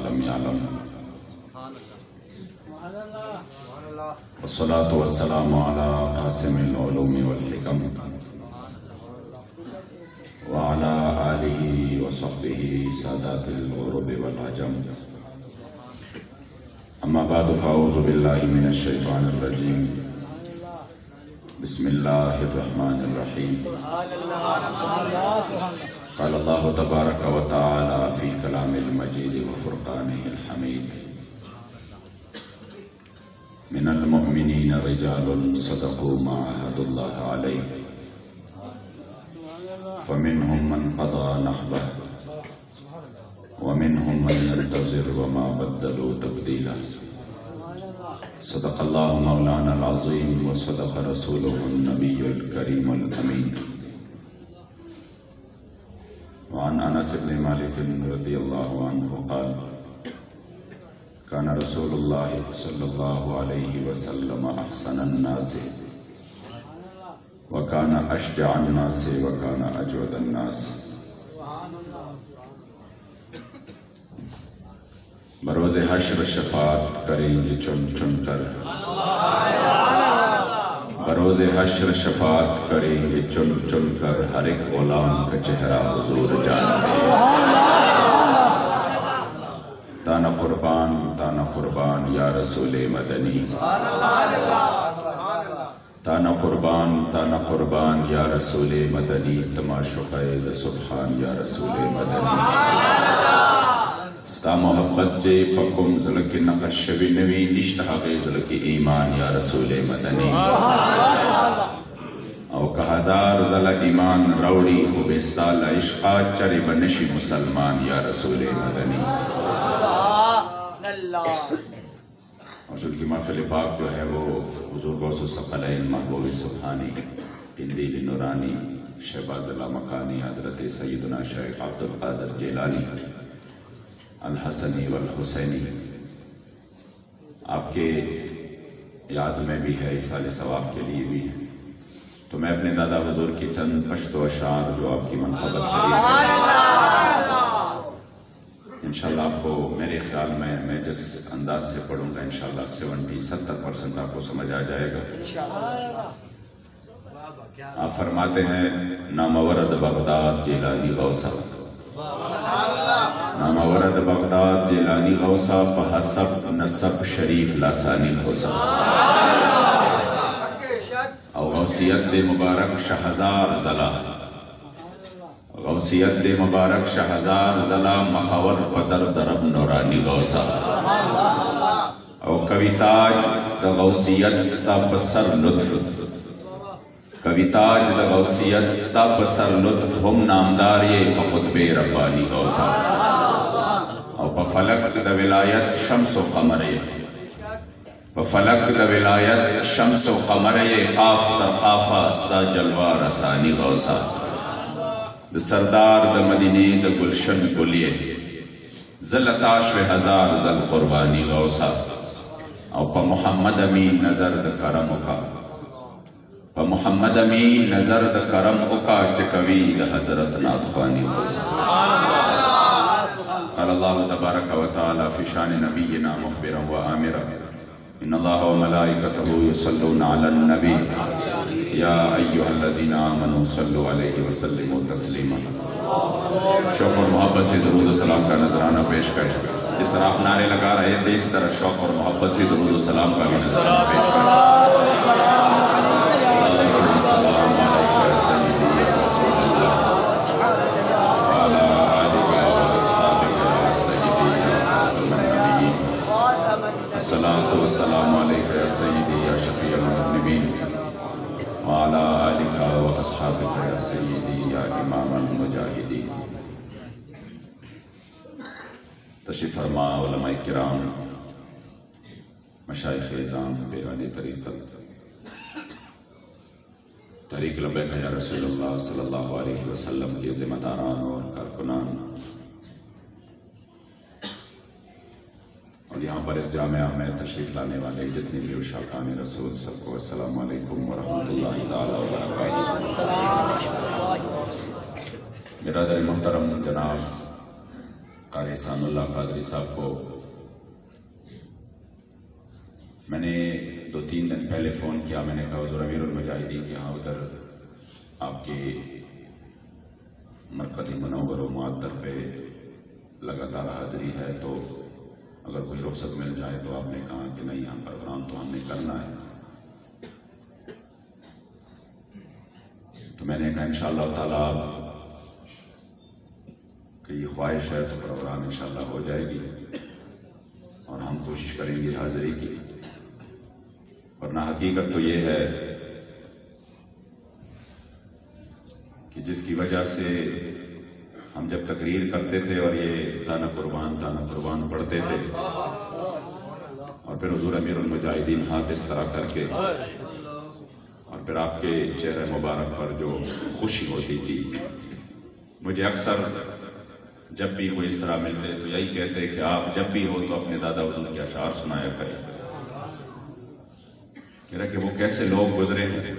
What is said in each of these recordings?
لم يعلم والصلاة والسلام على قاسم العلوم والحكم وعلى آله وصحبه سادات الغرب والعجم أما بعد فأعوذ بالله من الشيطان الرجيم بسم الله الرحمن الرحيم قال الله تبارك وتعالى في كلام المجيد وفرقانه الحميد من المؤمنين رجال صدقوا ما عاهدوا الله عليه فمنهم من قضى نحبه ومنهم من ينتظر وما بدلوا تبديلا صدق الله مولانا العظيم وصدق رسوله النبي الكريم الأمين وعن أنس بن مالك رضي الله عنه قال كان رسول الله صلى الله عليه وسلم أحسن الناس وكان أشجع الناس وكان أجود الناس بروز حشر شفاعت کریں گے چن چن کر بروز حشر شفاعت کریں گے چن چن کر ہر ایک غلام کا چہرہ حضور جانتے تانا قربان یا رسول مدنی تانا قربان یا رسول مدنی تماشو قید سبحان یا رسول مدنی ستا محبت جے پکم زلک نقش شوی نوی نشتہ غی زلک ایمان یا رسول مدنی او کہ ہزار زل ایمان روڑی خوبستال عشقا چرے بنشی مسلمان یا رسول مدنی حضور کی محفل پاک جو ہے وہ حضور غوث الثقلین محبوب سبحانی قندیل نورانی شہباز اللہ مکانی حضرت سیدنا شیخ عبد القادر جیلانی الحسنی والحسینی آپ کے یاد میں بھی ہے، ایصال ثواب کے لیے بھی ہے، تو میں اپنے دادا حضور کی چند پشت و اشعار جو آپ کی منقبت شریف ہے انشاءاللہ آپ کو میرے خیال میں جس انداز سے پڑھوں گا انشاءاللہ 70% آپ کو سمجھ آ جائے گا۔ آپ فرماتے ہیں نام ورد بغداد جیلانی غوثہ، نام ورد بغداد جیلانی غوثہ فحسب نسب شریف لاسانی غوثہ او غوثیت دے مبارک شہزار زلا، غوثیت دے مبارک شہزار زلا مخور پدر درب نورانی غوثہ او کویتاج دا غوثیت ستا پسر لطف، کویتاج دا غوثیت ستا پسر لطف ہم نامدار یہ قطب ربانی غوثہ او پا فلک دا ولایت شمس و قمرے، پا فلک دا ولایت شمس و قمرے قاف تا قافہ ستا جلوہ رسانی غوثہ دا سردار دا مدینی دا گلشن گلیے زلتاش و ہزار زل قربانی غوثہ او پا محمد امین نظر دا کرم کا، پا محمد امین نظر دا کرم کا چکوی دا حضرت نادخوانی غوثہ۔ قال اللہ تبارک و تعالی فی شان نبینا مخبرا و آمرا ان اللہ و ملائکتہ یصلون علی النبی یا ایہا الذین آمنوا صلوا علیہ وسلموا تسلیما۔ شوق اور محبت سے درود و سلام کا نذرانہ پیش کریں، جس طرح آپ نعرے لگا رہے تھے اس طرح شوق اور محبت سے درود و سلام کا بھی نذرانہ پیش کریں۔ السلام علیکم یا سیدی یا رسول اللہ وعلی آلہ واصحابہ یا سیدی یا خاتم النبیین، الصلاۃ والسلام علیکم یا سیدی یا شفیع المذنبین وعلی آلہ واصحابہ یا سیدی یا امام المجاہدین۔ تشریف فرما علماء کرام، مشائخ اعظام، پیران طریقت، تحریک لبیک یا رسول اللہ صلی اللہ علیہ وسلم کے ذمہ داران اور کارکنان، اور یہاں پر اس جامعہ میں تشریف لانے والے جتنے بھی عشاقان رسول سب کو السلام علیکم ورحمۃ اللہ تعالی وبرکاتہ۔ برادر محترم جناب قاری احسان اللہ قادری صاحب کو میں نے 2-3 دن پہلے فون کیا. میں نے کہا حضور امیر المجاہدین کے ہاں ادھر آپ کے مرکز منور و معطر پہ لگاتار حاضری ہے، تو اگر کوئی رخصت مل جائے تو آپ نے کہا کہ نہیں، یہاں پروگرام تو ہم نے کرنا ہے. تو میں نے کہا انشاءاللہ تعالیٰ کہ یہ خواہش ہے تو پروگرام انشاءاللہ ہو جائے گی اور ہم کوشش کریں گے حاضری کی. ورنہ حقیقت تو یہ ہے کہ جس کی وجہ سے ہم جب تقریر کرتے تھے اور یہ تانا قربان پڑھتے تھے اور پھر حضور امیر المجاہدین ہاتھ اس طرح کر کے اور پھر آپ کے چہرے مبارک پر جو خوشی ہوتی تھی، مجھے اکثر جب بھی کوئی اس طرح ملتے تو یہی کہتے کہ آپ جب بھی ہو تو اپنے دادا حضور کے اشعار سنایا کریں. کہہ رہا کہ وہ کیسے لوگ گزرے ہیں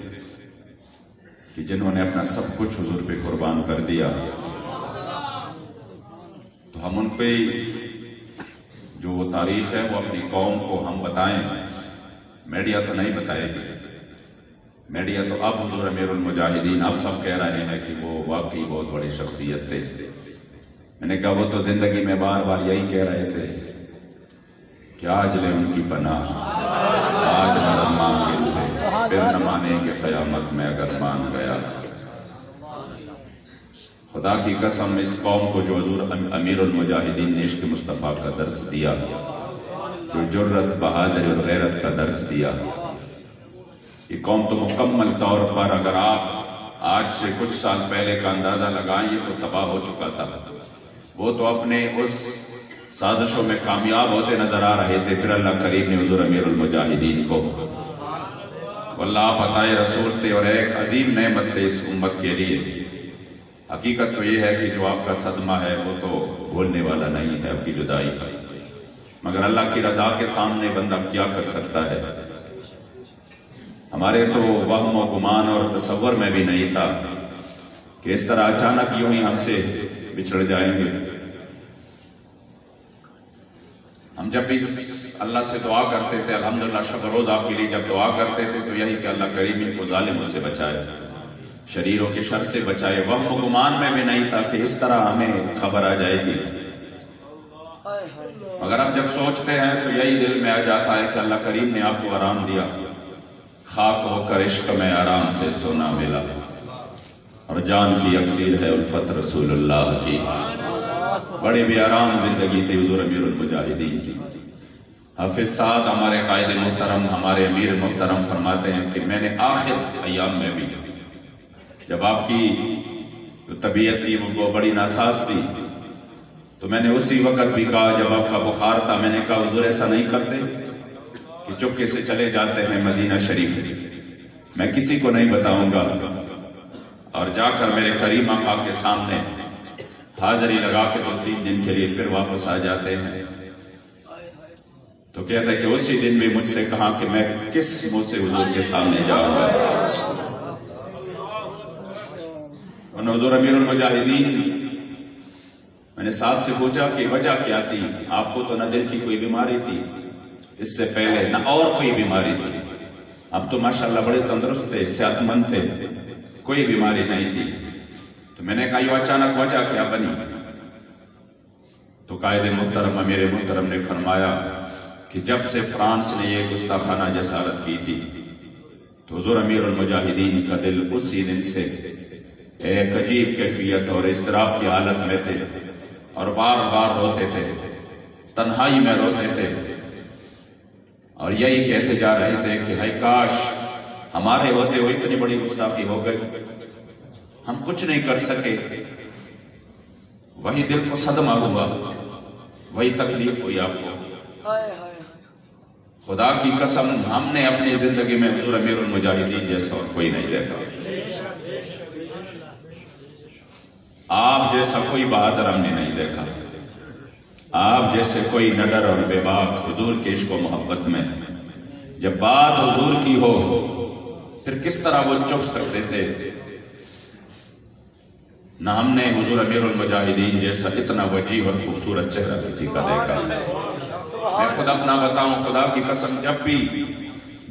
کہ جنہوں نے اپنا سب کچھ حضور پہ قربان کر دیا، تو ہم ان پہ جو وہ تاریخ ہے وہ اپنی قوم کو ہم بتائیں. میڈیا تو نہیں بتائے گی، میڈیا تو اب حضور امیر المجاہدین اب سب کہہ رہے ہیں کہ وہ واقعی بہت بڑی شخصیت تھے. میں نے کہا وہ تو زندگی میں بار بار یہی کہہ رہے تھے کہ آج لے ان کی پناہ، آج مدد مانگ ان سے، پھر نہ مانیں گے قیامت میں اگر مان گیا. خدا کی قسم اس قوم کو جو حضور امیر المجاہدین نے عشق مصطفیٰ کا درس دیا، جو جرت بہادری اور غیرت کا درس دیا، یہ قوم تو مکمل طور پر اگر آپ آج سے کچھ سال پہلے کا اندازہ لگائیں یہ تو تباہ ہو چکا تھا. وہ تو اپنے اس سازشوں میں کامیاب ہوتے نظر آ رہے تھے. پھر اللہ کریم نے حضور امیر المجاہدین کو واللہ آپ عطائے رسول تھے اور ایک عظیم نعمت تھے اس امت کے لیے. حقیقت تو یہ ہے کہ جو آپ کا صدمہ ہے وہ تو بھولنے والا نہیں ہے، آپ کی جدائی کا، مگر اللہ کی رضا کے سامنے بندہ کیا کر سکتا ہے. ہمارے تو وہم و گمان اور تصور میں بھی نہیں تھا کہ اس طرح اچانک یوں ہی ہم سے بچھڑ جائیں گے. ہم جب اس اللہ سے دعا کرتے تھے، الحمدللہ شب روز آپ کے لیے جب دعا کرتے تھے تو یہی کہ اللہ کریم ان کو ظالموں سے بچائے، شریروں کے شر سے بچائے. وہم و گمان میں بھی نہیں تھا کہ اس طرح ہمیں خبر آ جائے گی. مگر اب جب سوچتے ہیں تو یہی دل میں آ جاتا ہے کہ اللہ کریم نے آپ کو آرام دیا. خاک ہو کر عشق میں آرام سے سونا ملا، اور جان کی اکسیر ہے الفت رسول اللہ کی. بڑے بھی آرام زندگی تھی حضور امیر المجاہدین کی. حافظ سعد ہمارے قائد محترم، ہمارے امیر محترم فرماتے ہیں کہ میں نے آخر ایام میں بھی جب آپ کی جو طبیعت تھی وہ بڑی ناساز تھی تو میں نے اسی وقت بھی کہا جب آپ کا بخار تھا، میں نے کہا حضور ایسا نہیں کرتے کہ چپکے سے چلے جاتے ہیں مدینہ شریف، میں کسی کو نہیں بتاؤں گا، اور جا کر میرے کریم آقا کے سامنے حاضری لگا کے 2-3 دن کے لیے پھر واپس آ جاتے ہیں. تو کہتا ہے کہ اسی دن بھی مجھ سے کہا کہ میں کس منہ سے حضور کے سامنے جاؤں گا. اور حضور امیر المجاہدین، میں نے ساتھ سے پوچھا کہ وجہ کیا تھی؟ آپ کو تو نہ دل کی کوئی بیماری تھی اس سے پہلے نہ اور کوئی بیماری تھی، اب تو ماشاءاللہ بڑے تندرست تھے، صحت مند تھے، کوئی بیماری نہیں تھی. تو میں نے کہا یہ اچانک وجہ کیا بنی؟ تو قائد محترم امیر محترم نے فرمایا کہ جب سے فرانس نے یہ گستاخانہ جسارت کی تھی تو حضور امیر المجاہدین کا دل اسی دن سے ایک عجیب کیفیت اور اضطراب کی حالت میں تھے، اور بار بار روتے تھے، تنہائی میں روتے تھے، اور یہی کہتے جا رہے تھے کہ ہائے کاش ہمارے ہوتے ہوئے اتنی بڑی گستاخی ہو گئی، ہم کچھ نہیں کر سکے. وہی دل کو صدمہ ہوا، وہی تکلیف ہوئی آپ کو. خدا کی قسم ہم نے اپنی زندگی میں حضور امیر المجاہدین جیسا اور کوئی نہیں دیکھا. آپ جیسا کوئی بہادر ہم نے نہیں دیکھا، آپ جیسے کوئی نڈر اور بے باک حضور کے عشق و محبت میں. جب بات حضور کی ہو پھر کس طرح وہ چپ سکتے تھے. نہ ہم نے حضور امیر المجاہدین جیسا اتنا وجیح اور خوبصورت چہرہ کسی کا دیکھا۔ میں خود اپنا بتاؤں، خدا کی قسم، جب بھی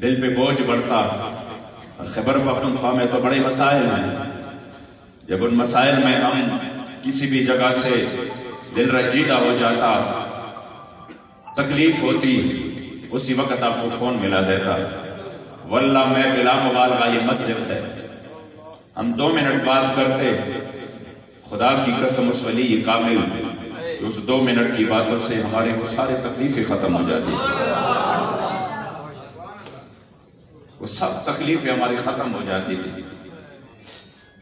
دل پہ بوجھ بڑھتا، اور خیبر پختونخوا میں تو بڑے مسائل ہیں، جب ان مسائل میں ہم کسی بھی جگہ سے دل رنجیدہ ہو جاتا، تکلیف ہوتی، اسی وقت آپ کو فون ملا دیتا۔ واللہ میں بلا مبالغہ، یہ مسجد ہے، ہم 2 منٹ بات کرتے، خدا کی قسم اس ولی کامل کہ اس 2 منٹ کی باتوں سے ہمارے وہ سارے تکلیفیں ختم ہو جاتی، وہ سب تکلیفیں ہماری ختم ہو جاتی تھی،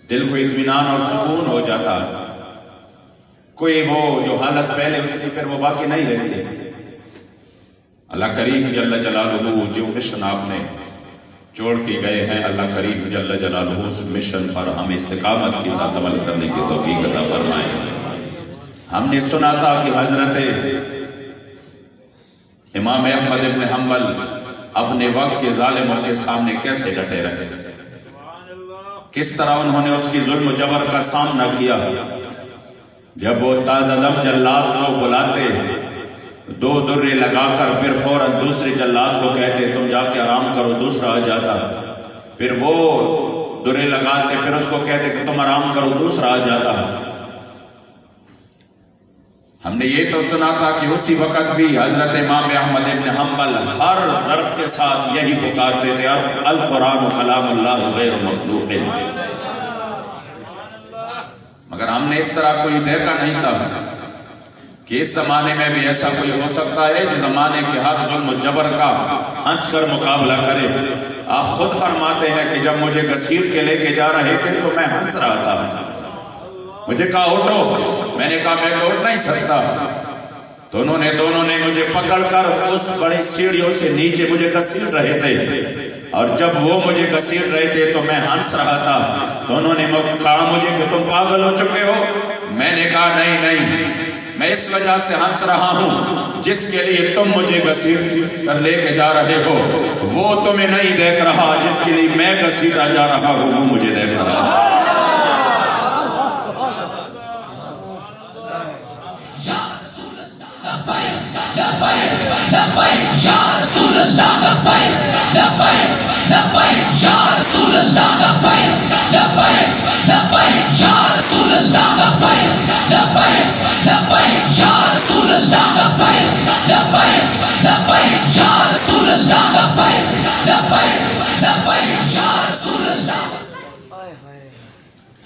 دل کو اطمینان اور سکون ہو جاتا، کوئی وہ جو حالت پہلے ہوئی تھی پھر وہ باقی نہیں رہتی۔ اللہ کریم جل جلالہ جو مشن آپ نے چھوڑ کے گئے ہیں، اللہ کریم جل جلالہ اس مشن پر ہمیں استقامت کے ساتھ عمل کرنے کی توفیق عطا فرمائے۔ ہم نے سنا تھا کہ حضرت امام احمد ابن حنبل اپنے وقت کے ظالموں کے سامنے کیسے ڈٹے رہے، کس طرح انہوں نے اس کی ظلم و جبر کا سامنا کیا۔ جب وہ تازہ دم جلاد کو بلاتے، 2 درے لگا کر پھر فوراً دوسرے جلاد کو کہتے تم جا کے آرام کرو، دوسرا آ جاتا، پھر وہ درے لگاتے، پھر اس کو کہتے کہ تم آرام کرو، دوسرا آ جاتا۔ ہم نے یہ تو سنا تھا کہ اسی وقت بھی حضرت امام احمد ابن حنبل ہر ضرب کے ساتھ یہی پکارتے تھے، القرآن کلام اللہ غیر مخلوق۔ مگر ہم نے اس طرح کوئی دیکھا نہیں تھا کہ اس زمانے میں بھی ایسا کوئی ہو سکتا ہے جو زمانے کے ہر ظلم و جبر کا ہنس کر مقابلہ کرے۔ آپ خود فرماتے ہیں کہ جب مجھے گھسیٹ کے لے کے جا رہے تھے تو میں ہنس رہا تھا، مجھے کہا اٹھو، میں نے کہا میں تو اٹھ نہیں سکتا، تو دونوں نے مجھے پکڑ کر اس بڑی سیڑھیوں سے نیچے مجھے گھسیٹ رہے تھے، اور جب وہ مجھے گھسیٹ رہے تھے تو میں ہنس رہا تھا۔ تو انہوں نے کہا مجھے کہ تم پاگل ہو چکے ہو؟ میں نے کہا نہیں، میں اس وجہ سے ہنس رہا ہوں جس کے لیے تم مجھے گھسیٹ کر لے کے جا رہے ہو، وہ تمہیں نہیں دیکھ رہا، جس کے لیے میں گھسیٹا جا رہا ہوں وہ مجھے دیکھ رہا ہے۔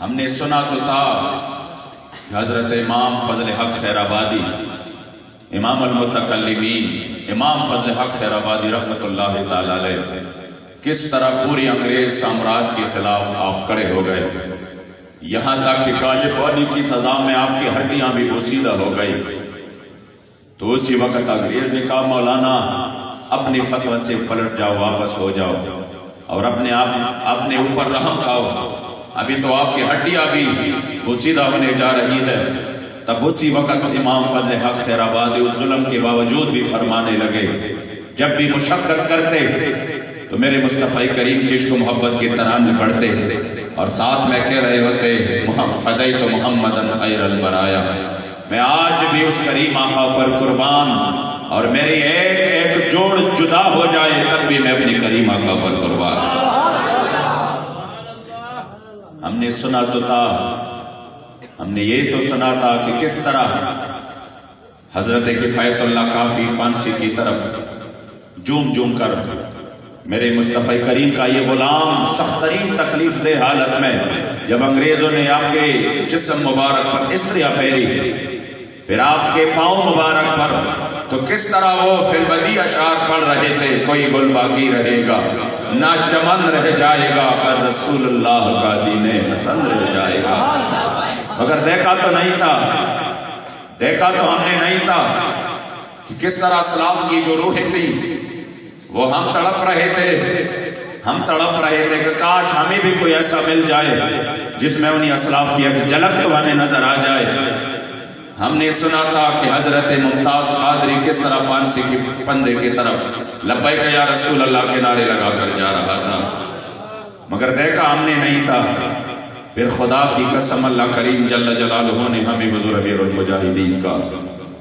ہم نے سنا تو تھا کہ حضرت امام فضل حق خیر آبادی، امام المتکلمین، امام فضل حق خیر آبادی رحمت اللہ تعالی علیہ، کس طرح پوری انگریز سامراج کے خلاف آپ کھڑے ہو گئے، یہاں تک کہ کالے پانی کی سزا میں آپ کی ہڈیاں بھی بوسیدہ ہو گئی۔ تو اسی وقت انگریز نے کہا مولانا اپنی فتویٰ سے پلٹ جاؤ، واپس ہو جاؤ، اور اپنے اوپر رحم کھاؤ، ابھی تو آپ کی ہڈیاں بھی بوسیدہ ہونے جا رہی ہے۔ تب اسی وقت امام فضل حق خیر آبادی اس ظلم کے باوجود بھی فرمانے لگے، جب بھی مشقت کرتے تو میرے مصطفی کریم کی عشق و محبت کے ترانے پڑھتے، اور ساتھ میں کہہ رہے ہوتے فدیت محمدً خیر البرایا، میں آج بھی اس کریم آقا پر قربان، اور میری ایک ایک جوڑ جدا ہو جائے تب بھی میں اپنی کریم آقا پر قربان۔ ہم نے سنا تو تھا، ہم نے یہ تو سنا تھا کہ کس طرح حضرت کفایت اللہ کافی پانسی کی طرف جوم کر میرے مصطفی کریم کا یہ غلام سخت ترین تکلیف دہ حالت میں جب انگریزوں نے آپ کے جسم مبارک پر استریا پھیری، پھر آپ کے پاؤں مبارک پر، تو کس طرح وہ فی البدی اشعار پڑھ رہے تھے، کوئی گل باقی رہے گا نہ چمن رہ جائے گا، پر رسول اللہ کا دین حسن رہ جائے گا۔ مگر دیکھا تو نہیں تھا، دیکھا تو ہم نے نہیں تھا کہ کس طرح اسلاف کی جو روحیں تھی وہ ہم تڑپ رہے تھے کہ کاش ہمیں بھی کوئی ایسا مل جائے جس میں انہیں اسلاف کی ایک جھلک تو ہمیں نظر آ جائے۔ ہم نے سنا تھا کہ حضرت ممتاز قادری کس طرح پانسی کی پندے کی طرف لبیک یا رسول اللہ کے نعرے لگا کر جا رہا تھا، مگر دیکھا ہم نے نہیں تھا پھر خدا کی قسم اللہ کریم جل جلالہ نے ہمیں حضور امیر المجاہدین کا،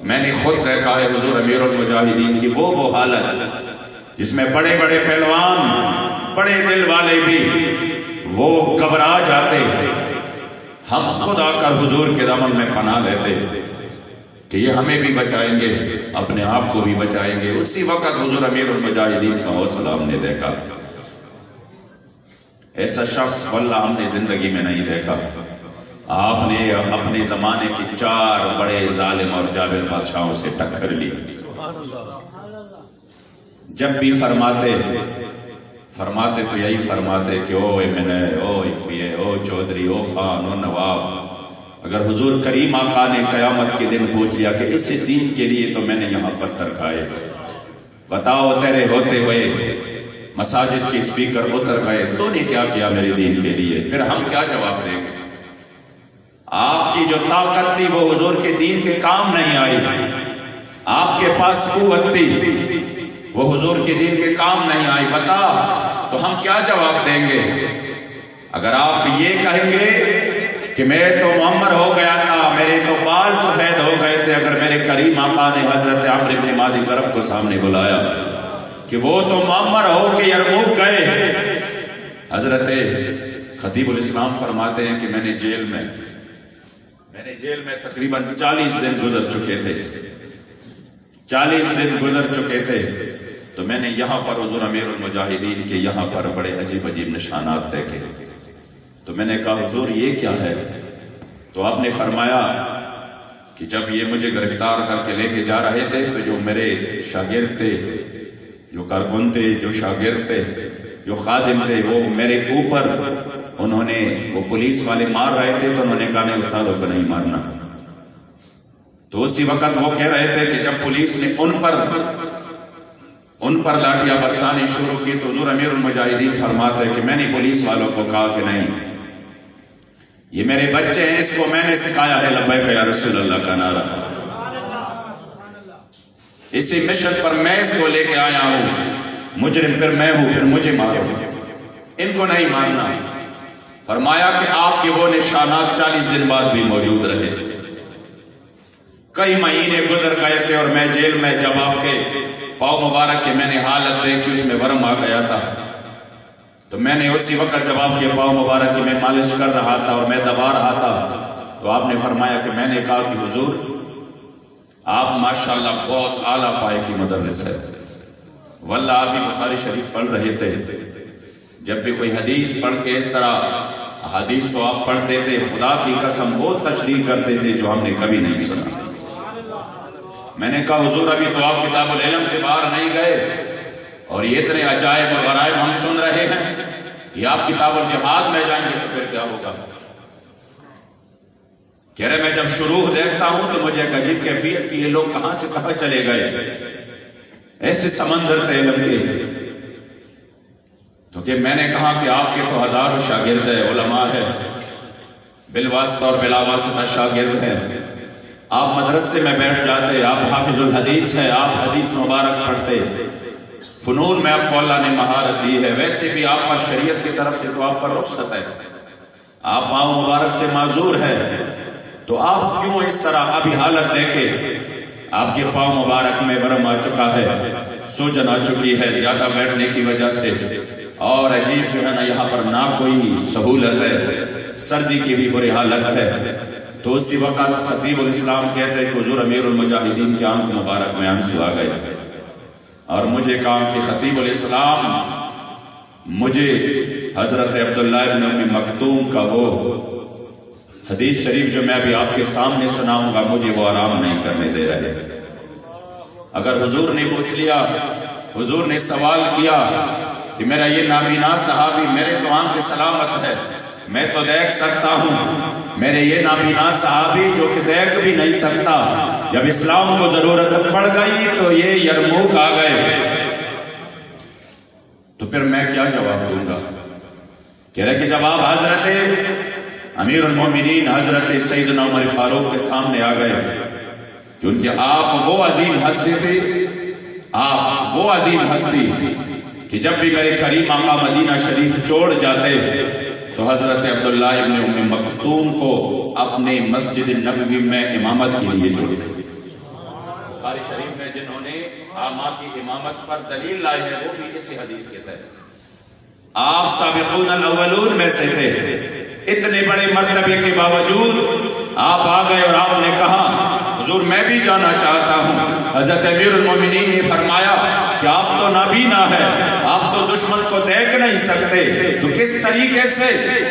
میں نے خود دیکھا ہے حضور امیر المجاہدین کی وہ حالت جس میں بڑے بڑے پہلوان، بڑے دل والے بھی وہ گھبرا جاتے، ہم خود آ کر حضور کے دامن میں پناہ لیتے کہ یہ ہمیں بھی بچائیں گے، اپنے آپ کو بھی بچائیں گے۔ اسی وقت حضور امیر المجاہدین کا حوصلہ ہم نے دیکھا، ایسا شخص واللہ ہم نے زندگی میں نہیں دیکھا۔ آپ نے اپنے زمانے کے 4 بڑے ظالم اور جابر بادشاہوں سے ٹکر لی۔ جب بھی فرماتے تو یہی فرماتے کہ او ایمن، او اکویے، او چودھری، او خان، او نواب۔ اگر حضور کریم آقا نے قیامت کے دن پوچھ لیا کہ اس دین کے لیے تو میں نے یہاں پتھر کھائے، بتاؤ تیرے ہوتے ہوئے مساجد کے سپیکر اتر گئے، تو نے کیا کیا میرے دین کے لیے، پھر ہم کیا جواب دیں گے؟ آپ کی جو طاقت تھی وہ حضور کے دین کے کام نہیں آئی، آپ کے پاس قوت تھی وہ حضور کے دین کے کام نہیں آئی، بتا تو ہم کیا جواب دیں گے؟ اگر آپ یہ کہیں گے کہ میں تو معمر ہو گیا تھا، میرے تو بال سفید ہو گئے تھے، اگر میرے کریم آقا نے حضرت عمرو بن مادی کرب کو سامنے بلایا کہ وہ تو معمر ہو کے یرموک گئے، حضرت خطیب الاسلام فرماتے ہیں کہ میں نے جیل میں تقریباً 40 دن گزر چکے تھے، 40 دن گزر چکے تھے، تو میں نے یہاں پر حضور امیر المجاہدین کے یہاں پر بڑے عجیب عجیب نشانات دیکھے، تو میں نے کہا حضور یہ کیا ہے؟ تو آپ نے فرمایا کہ جب یہ مجھے گرفتار کر کے لے کے جا رہے تھے تو جو میرے شاگرد تھے، جو کارکن تھے، جو شاگرد تھے، جو خادم تھے، وہ میرے اوپر انہوں نے، وہ پولیس والے مار رہے تھے تو انہوں نے کہا نہیں استادوں کو نہیں مارنا، تو اسی وقت وہ کہہ رہے تھے کہ جب پولیس نے ان پر لاٹیاں برسانی شروع کی تو حضور امیر المجاہدین فرماتے ہیں کہ میں نے پولیس والوں کو کہا کہ نہیں، یہ میرے بچے ہیں، اس کو میں نے سکھایا ہے لبیک یا رسول اللہ کا نعرہ، اسی مشن پر میں اس کو لے کے آیا ہوں، مجرم پھر میں ہوں، پھر مجھے مارو، ان کو نہیں مارنا۔ فرمایا کہ آپ کے وہ نشانات 40 دن بعد بھی موجود رہے، کئی مہینے گزر گئے تھے، اور میں جیل میں جب آپ کے پاؤں مبارک کے میں نے حالت دیکھی، اس میں ورم آ گیا تھا، تو میں نے اسی وقت جب آپ کے پاؤں مبارک کی میں مالش کر رہا تھا اور میں دبا رہا تھا، تو آپ نے فرمایا کہ میں نے کہا کہ حضور آپ ماشاءاللہ بہت اعلیٰ پائے کی مدرس ہے، واللہ آپ بھی بخاری شریف پڑھ رہے تھے، جب بھی کوئی حدیث پڑھ کے اس طرح حدیث کو آپ پڑھتے تھے، خدا کی قسم وہ تشریح کرتے تھے جو ہم نے کبھی نہیں سنا۔ میں نے کہا حضور ابھی تو آپ کتاب العلم سے باہر نہیں گئے اور یہ اتنے عجائب اور غرائب ہم سن رہے ہیں، یہ آپ کتاب الجہاد میں جائیں گے تو پھر کیا ہوگا؟ کہہ رہے میں جب شروع دیکھتا ہوں تو مجھے ایک عجیب کیفیت کی، یہ لوگ کہاں سے کہاں چلے گئے، ایسے سمندر تھے علم کے۔ تو کہ میں نے کہا کہ آپ کے تو ہزاروں شاگرد ہیں، علماء ہیں، بالواسطہ اور بلا واسطہ شاگرد ہیں، آپ مدرسے میں بیٹھ جاتے، آپ حافظ الحدیث ہیں، آپ حدیث مبارک پڑھتے، فنون میں آپ کو اللہ نے مہارت دی ہے، ویسے بھی آپ پر شریعت کی طرف سے تو آپ پر رخصت ہے، آپ پاؤں مبارک سے معذور ہے، تو آپ کیوں اس طرح ابھی حالت دیکھے آپ کے پاؤں مبارک میں ورم آ چکا ہے، سوجن آ چکی ہے زیادہ بیٹھنے کی وجہ سے، اور عجیب جو ہے نا یہاں پر نہ کوئی سہولت ہے، سردی کی بھی بری حالت ہے۔ تو اسی وقت خطیب الاسلام کہتے ہیں کہ حضور امیر المجاہدین کے آنکھ مبارک میں آنسو آ گئے، اور مجھے کہا کہ خطیب الاسلام مجھے حضرت عبداللہ ابن ام مکتوم کا وہ حدیث شریف جو میں ابھی آپ کے سامنے سناؤں گا، مجھے وہ آرام نہیں کرنے دے رہے۔ اگر حضور نے پوچھ لیا، حضور نے سوال کیا کہ میرا یہ نابینا صحابی، میرے تو آنکھ سلامت ہے، میں تو دیکھ سکتا ہوں، میرے یہ نابینا صحابی جو کہ دیکھ بھی نہیں سکتا، جب اسلام کو ضرورت پڑ گئی تو یہ یرموک آ گئے، تو پھر میں کیا جواب دوں گا؟ کہہ رہے کہ جب آپ حضرت امیر المومنین حضرت سیدنا عمر فاروق کے سامنے آ گئے، کیونکہ آپ وہ عظیم ہستی تھی، آپ وہ عظیم ہستی کہ جب بھی میرے کریم آقا مدینہ شریف چھوڑ جاتے تو حضرت عبداللہ ابن ام مکتوم کو اپنے مسجد نبوی میں امامت کے لیے جوڑ دیا۔ بخاری شریف میں جنہوں نے آماں کی امامت پر دلیل لائی ہے وہ بھی اسی حدیث کے تحت۔ آپ سابقون الاولون میں سے تھے، اتنے بڑے مرتبے کے باوجود آپ آ گئے اور آپ نے کہا حضور میں بھی جانا چاہتا ہوں۔ حضرت امیر المومنین نے فرمایا کہ آپ تو نابینا ہے، آپ تو دشمن کو دیکھ نہیں سکتے، تو کس طریقے سے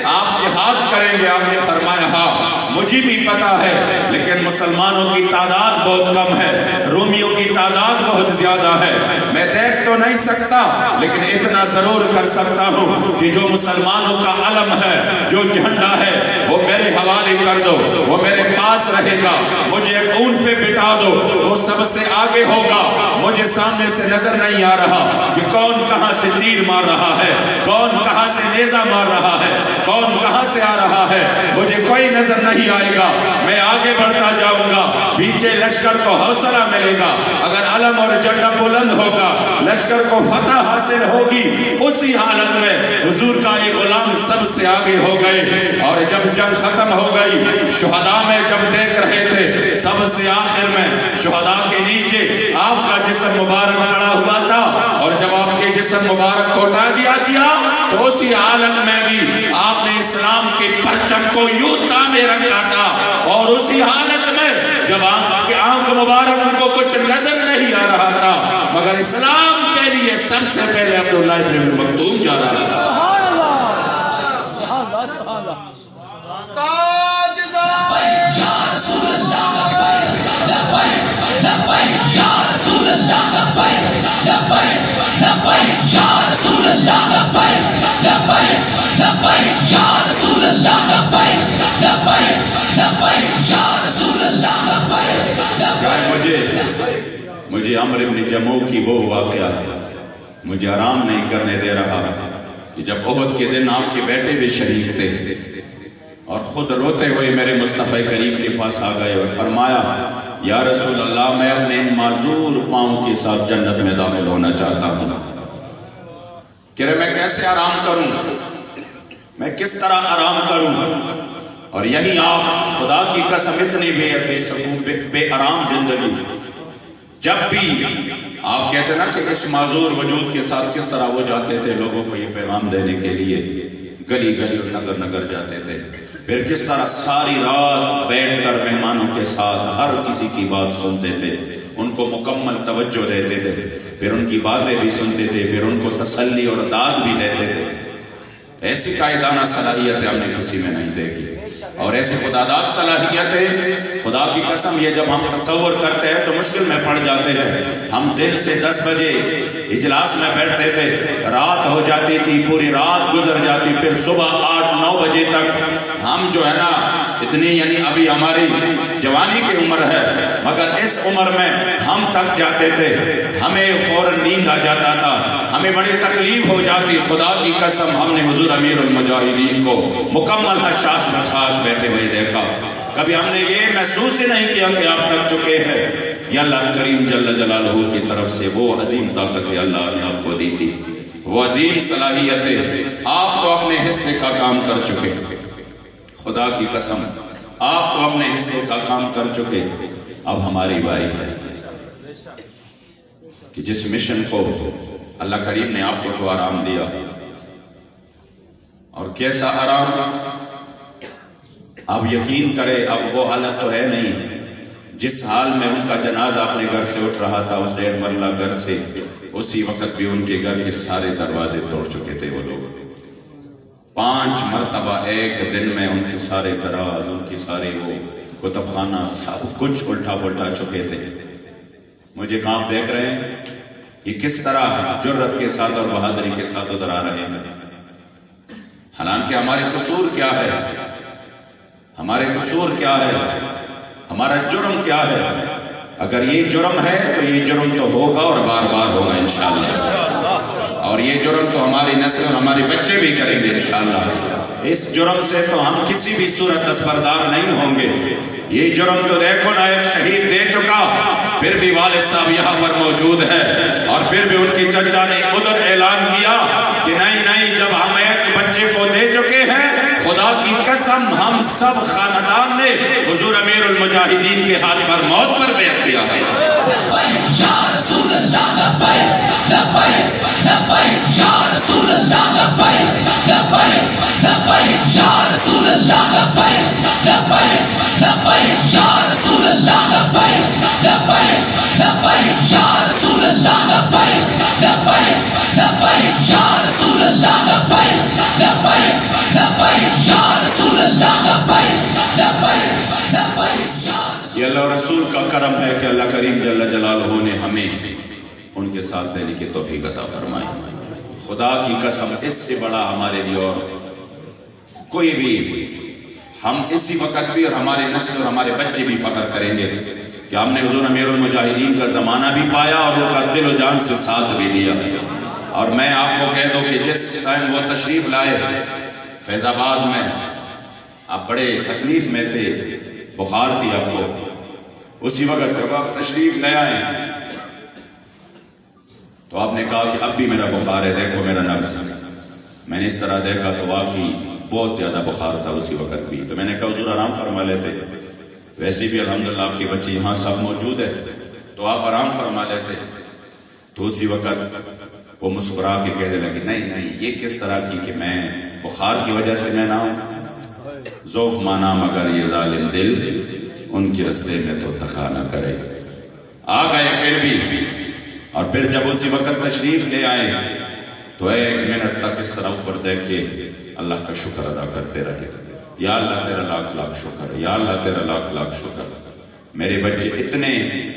آپ جہاد کریں گے؟ آپ نے فرمایا ہاں مجھے بھی پتا ہے، لیکن مسلمانوں کی تعداد بہت کم ہے، رومیوں کی تعداد بہت زیادہ ہے، میں دیکھ تو نہیں سکتا لیکن اتنا ضرور کر سکتا ہوں کہ جو مسلمانوں کا علم ہے، جو جھنڈا ہے، وہ میرے حوالے کر دو، وہ میرے پاس رہے گا، مجھے ایک اونٹ پہ بٹھا دو، وہ سب سے آگے ہوگا، مجھے سامنے سے نظر نہیں آ رہا کہ کون کہاں سے تیر مار رہا ہے، کون کہاں سے نیزہ مار رہا ہے، کون کہاں سے آ رہا ہے، مجھے کوئی نظر نہیں آئے گا، میں آگے بڑھتا جاؤں گا، پیچھے لشکر کو حوصلہ ملے گا، اگر علم اور جھنڈا بلند ہوگا، لشکر کو فتح حاصل ہوگی۔ اسی حالت میں حضور کا ایک غلام سب سے آگے ہو گئے، اور جب جنگ ختم ہو گئی، شہداء میں جب دیکھ رہے تھے، سب سے آخر میں شہداء کے نیچے آپ کا جسم مبارک پڑا ہوا تھا، اور جب آپ کے جسم مبارک کو اٹھا دیا تو اسی حالت میں بھی آپ نے اسلام کے پرچم کو یوں تامے رکھا تھا، اور اسی حالت میں جب آپ کی آنکھ مبارک کو کچھ نظر نہیں آ رہا تھا، مگر اسلام کے لیے سب سے پہلے عبداللہ ابن مکتوم جا رہا تھا۔ سبحان اللہ، سبحان اللہ، سبحان اللہ۔ یا رسول اللہ لبیک لبیک لبیک یا رسول اللہ لبیک لبیک لبیک یا رسول اللہ لبیک لبیک لبیک یا رسول اللہ لبیک لبیک لبیک یا رسول اللہ لبیک۔ مجھے عمرو بن جموح کی وہ واقعہ مجھے آرام نہیں کرنے دے رہا کہ جب احد کے دن آپ کے بیٹے بھی شریک تھے، اور خود روتے ہوئے میرے مصطفی کریم کے پاس آ گئے اور فرمایا یا رسول اللہ میں اپنے معذور پاؤں کے ساتھ جنت میں داخل ہونا چاہتا ہوں، کہ میں کیسے آرام کروں، میں کس طرح آرام کروں؟ اور یہی آپ خدا کی قسم اتنی بے آرام زندگی، جب بھی آپ کہتے نا کہ اس معذور وجود کے ساتھ کس طرح وہ جاتے تھے لوگوں کو یہ پیغام دینے کے لیے، گلی گلی اور نگر نگر جاتے تھے، پھر کس طرح ساری رات بیٹھ کر مہمانوں کے ساتھ ہر کسی کی بات سنتے تھے، ان کو مکمل توجہ دیتے تھے، پھر ان کی باتیں بھی سنتے تھے، پھر ان کو تسلی اور داد بھی دیتے تھے۔ ایسی قائدانہ صلاحیتیں ہم نے کسی میں نہیں دیکھی، اور ایسی خداداد صلاحیتیں خدا کی قسم یہ جب ہم تصور کرتے ہیں تو مشکل میں پڑ جاتے ہیں۔ ہم دن سے 10 بجے اجلاس میں بیٹھتے تھے، رات ہو جاتی تھی، پوری رات گزر جاتی، پھر صبح 8-9 بجے تک ہم جو ہے نا اتنی، یعنی ابھی ہماری جوانی کی عمر ہے مگر اس عمر میں ہم تک جاتے تھے، ہمیں فوراً نیند آ جاتا تھا، ہمیں بڑی تکلیف ہو جاتی۔ خدا کی قسم ہم نے حضور امیر المجاہدین کو مکمل حشاش بخاش بیٹھے ہوئے دیکھا، کبھی ہم نے یہ محسوس ہی نہیں کیا کہ آپ تک چکے ہیں۔ یا اللہ کریم جل جلالہ کی طرف سے وہ عظیم طاقت اللہ نے آپ کو دی تھی، وہ عظیم صلاحیتیں، آپ تو اپنے حصے کا کام کر چکے، خدا کی قسم آپ تو اپنے حصے کا کام کر چکے۔ اب ہماری باری ہے کہ جس مشن کو اللہ کریم نے آپ کو تو آرام دیا، اور کیسا آرام، آپ یقین کرے اب وہ حالت تو ہے نہیں جس حال میں ان کا جنازہ اپنے گھر سے اٹھ رہا تھا، اس 1.5 مرلہ گھر سے، اسی وقت بھی ان کے گھر کے سارے دروازے توڑ چکے تھے وہ لوگ۔ 5 مرتبہ ایک دن میں ان کے سارے دراز، ان کی سارے وہ کتب خانہ سب کچھ الٹا پلٹا چکے تھے۔ مجھے کہاں آپ دیکھ رہے ہیں یہ کس طرح جرت کے ساتھ اور بہادری کے ساتھ ادھر آ رہے ہیں، حالانکہ ہمارے قصور کیا ہے، ہمارے قصور کیا ہے، ہمارا جرم کیا ہے؟ اگر یہ جرم ہے تو یہ جرم تو ہوگا اور بار بار ہوگا انشاءاللہ، اور یہ جرم تو ہماری نسل اور ہمارے بچے بھی کریں گے انشاءاللہ۔ اس جرم سے تو ہم کسی بھی صورت دستبردار نہیں ہوں گے۔ یہ جرم تو دیکھو نا ایک شہید دے چکا، پھر بھی والد صاحب یہاں پر موجود ہے، اور پھر بھی ان کی چچا نے ادھر اعلان کیا کہ نہیں نہیں، جب ہم ایک بچے کو دے چکے ہیں کی قسم ہم سب خاندان نے حضور امیر المجاہدین کے ہاتھ پر موت پر بیعت کیا ہے. یا رسول اللہ لبیک لبیک لبیک یا رسول اللہ لبیک لبیک لبیک یا رسول اللہ لبیک لبیک لبیک یا رسول اللہ لبیک لبیک لبیک یا رسول اللہ لبیک لبیک لبیک یا رسول اللہ لبیک لبیک لبیک یا رسول اللہ لبیک لبیک لبیک یا یہ اللہ اور رسول کا کرم ہے کہ اللہ کریم جل جلالہ نے ہمیں ان کے ساتھ دینے کی توفیق عطا فرمائی. خدا کی قسم اس سے بڑا ہمارے لیے اور کوئی بھی ہم اسی وقت بھی اور ہمارے نسل اور ہمارے بچے بھی فخر کریں گے کہ ہم نے حضور امیر المجاہدین کا زمانہ بھی پایا اور وہ کا دل و جان سے ساتھ بھی دیا. اور میں آپ کو کہہ دوں کہ جس ٹائم وہ تشریف لائے فیض آباد میں آپ بڑے تکلیف میں تھے, بخار تھی آپ کو, اسی وقت جب آپ تشریف لے آئے تو آپ نے کہا کہ اب بھی میرا بخار ہے, دیکھو میرا نبض. میں نے اس طرح دیکھا تو واقعی بہت زیادہ بخار تھا اسی وقت بھی. تو میں نے کہا حضور آرام فرما لیتے, ویسے بھی الحمدللہ آپ کے بچے یہاں سب موجود ہے تو آپ آرام فرما لیتے. تو اسی وقت وہ مسکرا کے کہنے لگے نہیں نہیں یہ کس طرح کی کہ میں بخار کی وجہ سے میں نہ ہوں, ذوف مانا مگر یہ ظالم دل ان کے رستے میں تو تکا نہ کرے. آ گئے پھر بھی, اور پھر جب اسی وقت تشریف لے آئے تو ایک منٹ تک اس طرح اوپر دیکھے اللہ کا شکر ادا کرتے رہے. یا اللہ تیرا لاکھ لاکھ شکر, یا اللہ تیرا لاکھ لاکھ شکر. میرے بچے اتنے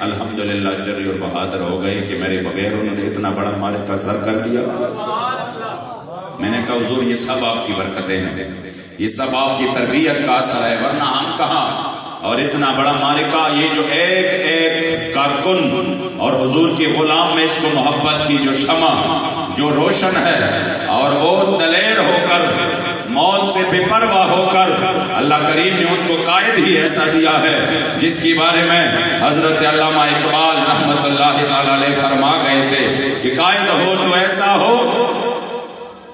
الحمدللہ جری اور بہادر ہو گئے کہ میرے بغیر انہوں نے اتنا بڑا معرکہ سر کر دیا. میں نے کہا حضور یہ سب آپ کی برکتیں ہیں, یہ سب آپ کی تربیت کا اثر ہے, ورنہ ہم کہاں. اور اتنا بڑا معرکہ یہ جو ایک ایک کارکن اور حضور کے غلام میں عشق و محبت کی جو شمع جو روشن ہے, اور وہ دلیر ہو کر موت سے بے پرواہ ہو کر اللہ کریم نے ان کو قائد ہی ایسا دیا ہے جس کے بارے میں حضرت علامہ اقبال رحمت اللہ تعالی علیہ فرما گئے تھے کہ قائد ہو تو ایسا ہو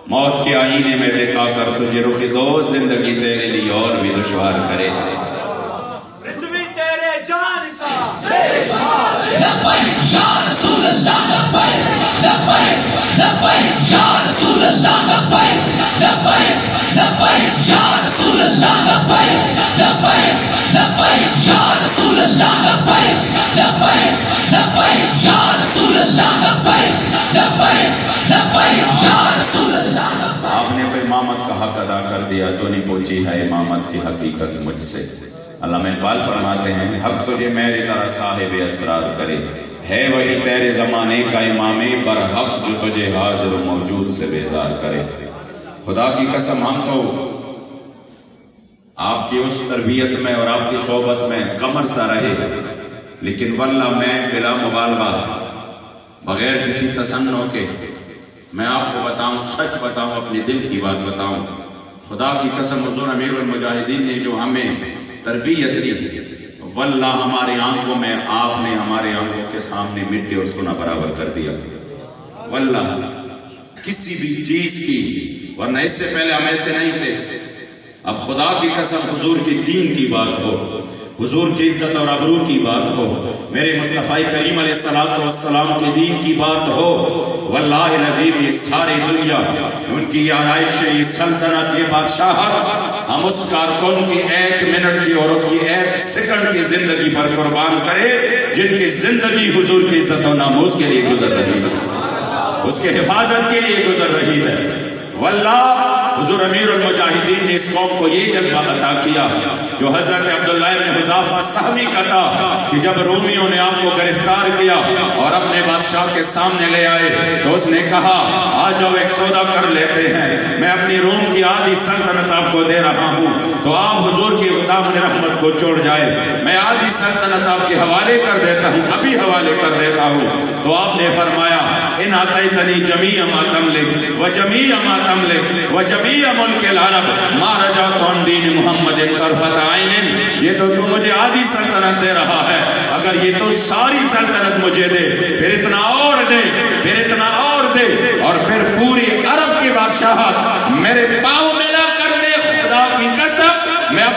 موت کے آئینے میں دکھا کر تجھے رخ دو زندگی تیرے لیے اور بھی دشوار کرے. لبیک یا رسول اللہ لبیک لبیک لبیک یا رسول اللہ لبیک لبیک لبیک یا رسول اللہ لبیک لبیک لبیک یا رسول اللہ لبیک لبیک لبیک یا رسول اللہ لبیک لبیک لبیک یا رسول اللہ لبیک. آپ نے تو امامت کا حق ادا کر دیا تو نہیں پوچھی ہے امامت کی حقیقت مجھ سے. علامہ اقبال فرماتے ہیں حق تجھے میری طرح صاحب اسرار کرے, ہے وہی تیرے زمانے کا امام برحق جو تجھے حاضر و موجود سے بیزار کرے. خدا کی قسم ہم تو آپ کی اس تربیت میں اور آپ کی صحبت میں کمر سا رہے, لیکن واللہ میں بلا مبالغہ بغیر کسی تصنع کے میں آپ کو بتاؤں, سچ بتاؤں, اپنے دل کی بات بتاؤں, خدا کی قسم حضور امیر المجاہدین نے جو ہمیں تربیت دی, واللہ ہمارے آنکھوں میں آپ نے ہمارے آنکھوں کے سامنے مٹی اور سونا برابر کر دیا. واللہ کسی بھی چیز کی, ورنہ اس سے پہلے ہم ایسے نہیں تھے. اب خدا کی قسم حضور کی دین کی بات ہو, حضور کی عزت اور ابرو کی بات ہو, میرے مصطفی کریم علیہ الصلوۃ والسلام کے دین کی بات ہو, واللہ العظیم یہ ساری دنیا ان کی آرائش, یہ سلطنت, یہ بادشاہت ہم اس کارکن کی ایک منٹ کی اور اس کی ایک سیکنڈ کی زندگی پر قربان کرے جن کی زندگی حضور کی عزت و ناموس کے لیے گزر رہی ہے, اس کے حفاظت کے لیے گزر رہی ہے. واللہ حضور امیر المجاہدین نے اس قوم کو یہ جذبہ عطا کیا جو حضرت عبداللہ بن حذافہ سہمی کا تھا کہ جب رومیوں نے آپ کو گرفتار کیا اور اپنے بادشاہ کے سامنے لے آئے تو اس نے کہا آج جاؤ ایک سودا کر لیتے ہیں, میں اپنی روم کی آدھی سلطنت آپ کو دے رہا ہوں تو آپ حضور کی دامن رحمت کو چھوڑ جائے, میں آدھی سلطنت آپ کے حوالے کر دیتا ہوں, ابھی حوالے کر دیتا ہوں. تو آپ نے فرمایا ان آتیتنی جمیع ما تملک و جمیع ما تملک و جمیع ملک العرب ما رجعت عن دین محمد طرفت عین. یہ تو مجھے آدھی سلطنت دے رہا ہے, اگر یہ تو ساری سلطنت مجھے دے پھر اتنا اور دے, پھر اتنا اور دے, اور پھر پوری عرب کی بادشاہت میرے پاؤں میں نہ کر دے. خدا کی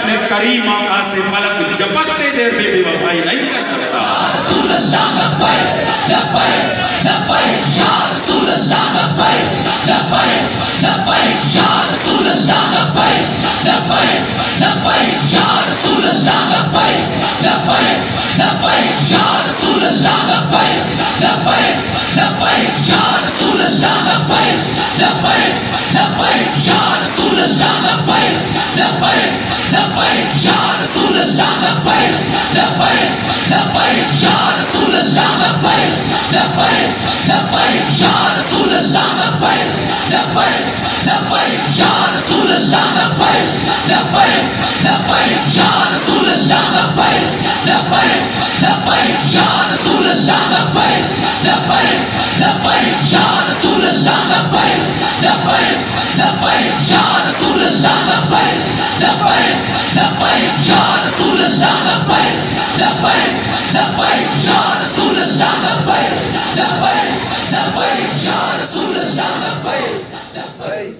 اپنے کریم آقا سے فلک جھپکتے دیر بھی بے وفائی نہیں کر سکتا. رسول اللہ لبیک لبیک لبیک یا رسول اللہ لبیک لبیک لبیک یا رسول اللہ لبیک لبیک لبیک یا رسول اللہ لبیک لبیک لبیک یا رسول اللہ لبیک لبیک لبیک یا رسول اللہ لبیک لبیک لبیک یا رسول اللہ لبیک لبیک لبیک یا رسول اللہ لبیک لبیک لبیک یا رسول اللہ لبیک لبیک لبیک یا رسول اللہ لبیک لبیک لبیک یا رسول اللہ لبیک لبیک لبیک یا رسول اللہ لبیک لبیک لبیک یا رسول اللہ لبیک لبیک لبیک یا رسول اللہ لبیک لبیک لبیک یا رسول اللہ لبیک لبیک لبیک یا رسول اللہ لبیک لبیک لبیک یا رسول اللہ لبیک لبیک لبیک یا رسول اللہ لبیک لبیک.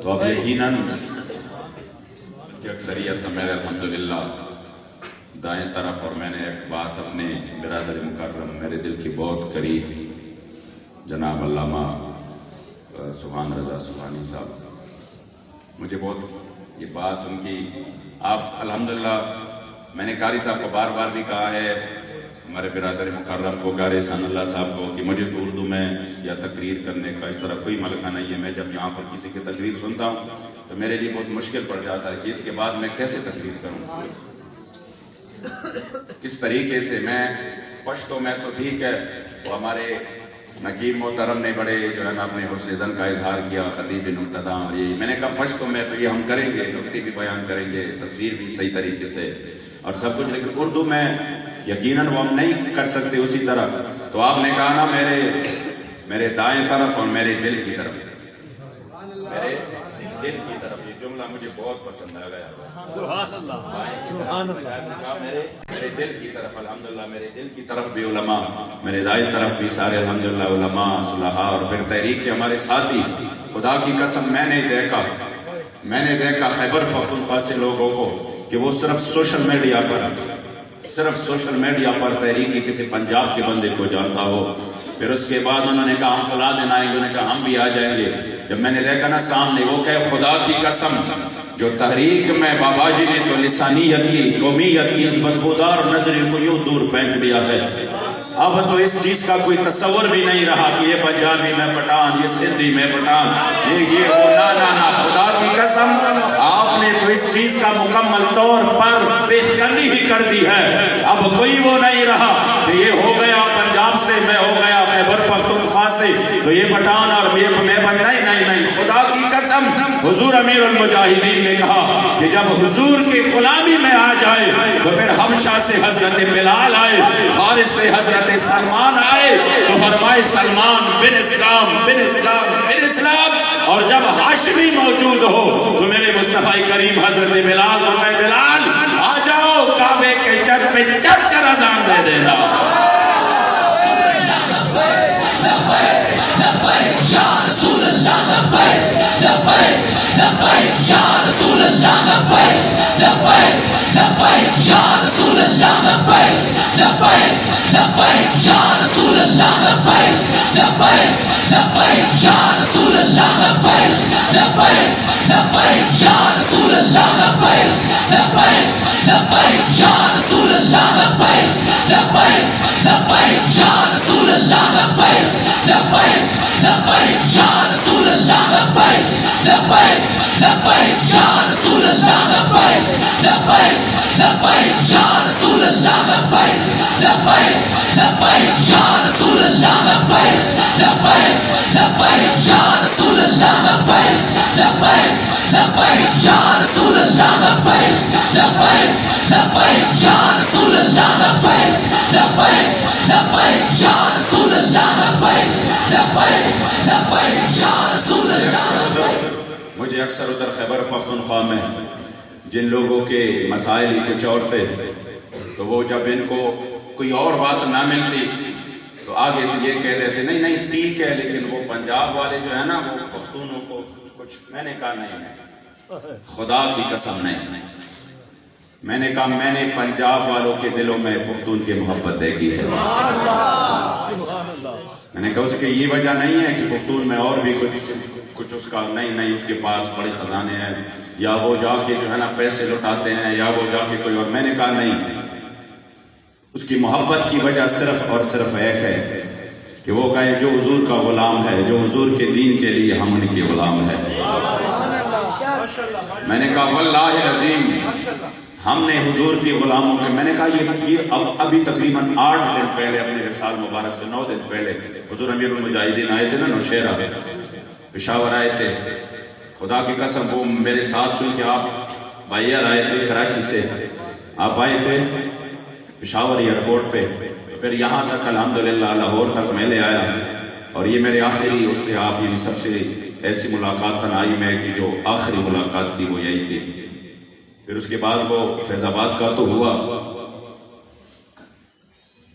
تو اب یقیناً کہ اکثریت میرے الحمدللہ دائیں طرف، اور میں نے ایک بات اپنے برادر مکرم میرے دل کی بہت قریب جناب علامہ سبحان رضا سبحانی صاحب، مجھے بہت یہ بات ان کی، آپ الحمدللہ میں نے قاری صاحب کو بار بار بھی کہا ہے، ہمارے برادر مکرم کو، قاری احسان اللہ صاحب کو، کہ مجھے تو اردو میں یا تقریر کرنے کا اس طرح کوئی ملکہ نہیں ہے. میں جب یہاں پر کسی کی تقریر سنتا ہوں تو میرے لیے بہت مشکل پڑ جاتا ہے کہ اس کے بعد میں کیسے تقریر کروں، کس طریقے سے. میں پشتوں میں تو ٹھیک ہے، وہ ہمارے نقیب محترم نے بڑے جو ہے نا اپنے حسن زن کا اظہار کیا، خطیب نقطہ، اور یہی میں نے کہا پشتوں میں تو یہ ہم کریں گے، نقطے بھی بیان کریں گے، تفسیر بھی صحیح طریقے سے اور سب کچھ، لیکن اردو میں یقیناً وہ ہم نہیں کر سکتے اسی طرح. تو آپ نے کہا نا میرے دائیں طرف اور میرے دل کی طرف، میرے دل کی طرف، یہ جملہ مجھے بہت پسند آ گیا. سبحان اللہ سبحان اللہ. میرے دل کی طرف، الحمدللہ میرے دل کی طرف بھی علماء، میرے دائیں طرف بھی سارے الحمدللہ علماء صلحاء، اور پھر تحریک کے ہمارے ساتھی. خدا کی قسم میں نے دیکھا خیبر پختونخوا سے لوگوں کو کہ وہ صرف سوشل میڈیا پر تحریک کے کسی پنجاب کے بندے کو جانتا ہو. پھر اس کے بعد انہوں نے کہا ہم فلاں دن آئیں گے، انہوں نے کہا ہم بھی آ جائیں گے. جب میں نے دیکھا نا سامنے، وہ کہ خدا کی قسم جو تحریک میں بابا جی نے تو لسانیت کی، قومیت کی اس بدبودار نظریے کو یوں دور پھینک دیا ہے. اب تو اس چیز کا کوئی تصور بھی نہیں رہا کہ یہ پنجابی میں پٹھان، یہ سندھی میں پٹھان، یہ وہ نا. خدا کی قسم آپ نے تو اس چیز کا مکمل طور پر پیش کرنی ہی کر دی ہے. اب کوئی وہ نہیں رہا کہ یہ ہو گیا پنجاب سے، میں ہو گیا خیبر پختونخوا سے تو یہ پٹھان اور میں نہیں. خدا کی قسم حضور امیر المجاہدین نے کہا کہ جب حضور کی غلامی میں آ جائے تو پھر حبشہ سے حضرت بلال آئے، فارس سے حضرت سلمان آئے، تو فرمائے سلمان بن اسلام. اور جب ہاشمی موجود ہو تو میرے مصطفی کریم حضرت بلال، تو میں بلال آ جاؤ، کعبے کے چت پہ چڑھ کر اذان دے دینا. لبیک یا رسول اللہ لبیک لبیک لبیک یا رسول اللہ لبیک لبیک لبیک یا رسول اللہ لبیک لبیک لبیک یا رسول اللہ لبیک لبیک لبیک یا رسول اللہ لبیک لبیک لبیک یا رسول اللہ لبیک لبیک لبیک یا رسول اللہ لبیک لبیک لبیک یا رسول اللہ لبیک لبیک لبیک یا رسول اللہ لبیک لبیک لبیک یا رسول اللہ لبیک لبیک لبیک یا رسول اللہ لبیک لبیک لبیک یا رسول اللہ لبیک لبیک لبیک یا رسول اللہ لبیک لبیک لبیک یا رسول اللہ لبیک لبیک لبیک یا رسول اللہ لبیک لبیک لبیک یا رسول اللہ لبیک لبیک لبیک یا رسول اللہ. مجھے اکثر ادھر خیبر پختونخوا میں جن لوگوں کے مسائل کچھ اور تھے تو وہ جب ان کو کوئی اور بات نہ ملتی تو آگے سے یہ کہہ دیتے نہیں ٹھیک ہے، لیکن وہ پنجاب والے جو ہے نا وہ پختونوں کو کچھ. میں نے کہا نہیں، خدا کی قسم نہیں. میں نے کہا میں نے پنجاب والوں کے دلوں میں پختون کی محبت دیکھی ہے. میں نے کہا اس کی یہ وجہ نہیں ہے کہ پختون میں اور بھی کچھ اس کا نہیں اس کے پاس بڑے خزانے ہیں یا وہ جا کے جو ہے نا پیسے لٹاتے ہیں یا وہ جا کے کوئی اور. میں نے کہا نہیں، اس کی محبت کی وجہ صرف اور صرف ایک ہے کہ وہ کہے جو حضور کا غلام ہے، جو حضور کے دین کے لیے ہم ان کے غلام ہیں. میں نے کہا واللہ العظیم ہم نے حضور کی غلاموں کے، میں نے کہا یہ ابھی تقریباً 8 دن پہلے اپنے رسال مبارک سے 9 دن پہلے حضور امیر المجاہدین آئے تھے نا نوشیرہ پشاور آئے تھے. خدا کی قسم وہ میرے ساتھ ہوئی کہ آپ بائیر آئے تھے کراچی سے، آپ آئے تھے پشاور ایئرپورٹ پہ، پھر یہاں تک الحمدللہ لاہور تک میں لے آیا. اور یہ میرے آخری اس سے آپ یعنی سب سے ایسی ملاقات تنہائی میں کہ جو آخری ملاقات تھی وہ یہی تھی. پھر اس کے بعد وہ فیض آباد کا تو ہوا.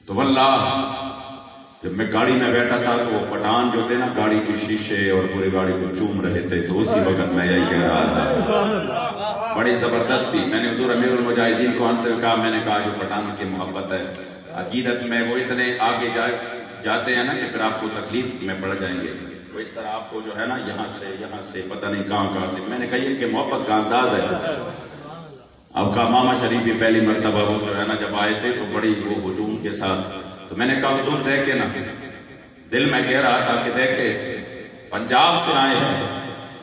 تو واللہ جب میں گاڑی میں بیٹھا تھا تو وہ پٹھان جو تھے نا گاڑی کے شیشے اور پورے گاڑی کو چوم رہے تھے، تو اسی وقت میں یہی کہہ رہا تھا بڑی زبردستی. میں نے حضور امیر المجاہدین کو ہنستے ہوئے کہا، میں نے کہا جو پٹھان کی محبت ہے عقیدت میں وہ اتنے آگے جاتے ہیں نا کہ پھر آپ کو تکلیف میں پڑ جائیں گے. وہ اس طرح آپ کو جو ہے نا یہاں سے پتہ نہیں کہاں سے. میں نے کہا یہ کہ محبت کا انداز ہے. اب کہا ماما شریف بھی پہلی مرتبہ وہ جو ہے نا جب آئے تھے تو بڑی وہ ہجوم کے ساتھ. تو میں نے کہا حضور دیکھے نا، دل میں کہہ رہا تھا کہ دیکھے پنجاب سے آئے ہیں،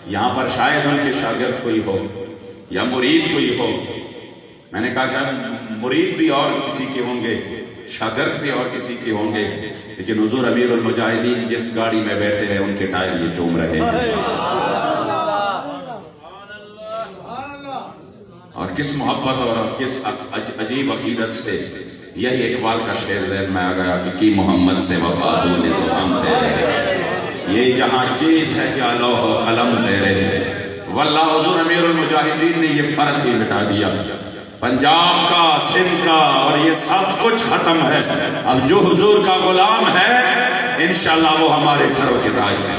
یہاں پر شاید ان کے شاگرد کوئی ہو یا مرید کوئی ہو. میں نے کہا شاید مرید بھی اور کسی کے ہوں گے، شاگرد بھی اور کسی کے ہوں گے، لیکن حضور امیر المجاہدین جس گاڑی میں بیٹھے ہیں ان کے ٹائر یہ چوم رہے ہیں. اور کس محبت اور کس عجیب عقیدت سے. یہی اقبال کا شعر ذہن میں آ گیا کہ کی محمد سے وفا نے تو ہم تیرے، یہ جہاں چیز ہے کیا لوح و قلم تیرے. واللہ حضور امیر المجاہدین نے یہ فرق ہی مٹا دیا. پنجاب کا، سندھ کا اور یہ سب کچھ ختم ہے. اب جو حضور کا غلام ہے انشاءاللہ وہ ہمارے سروں کے تاج ہے.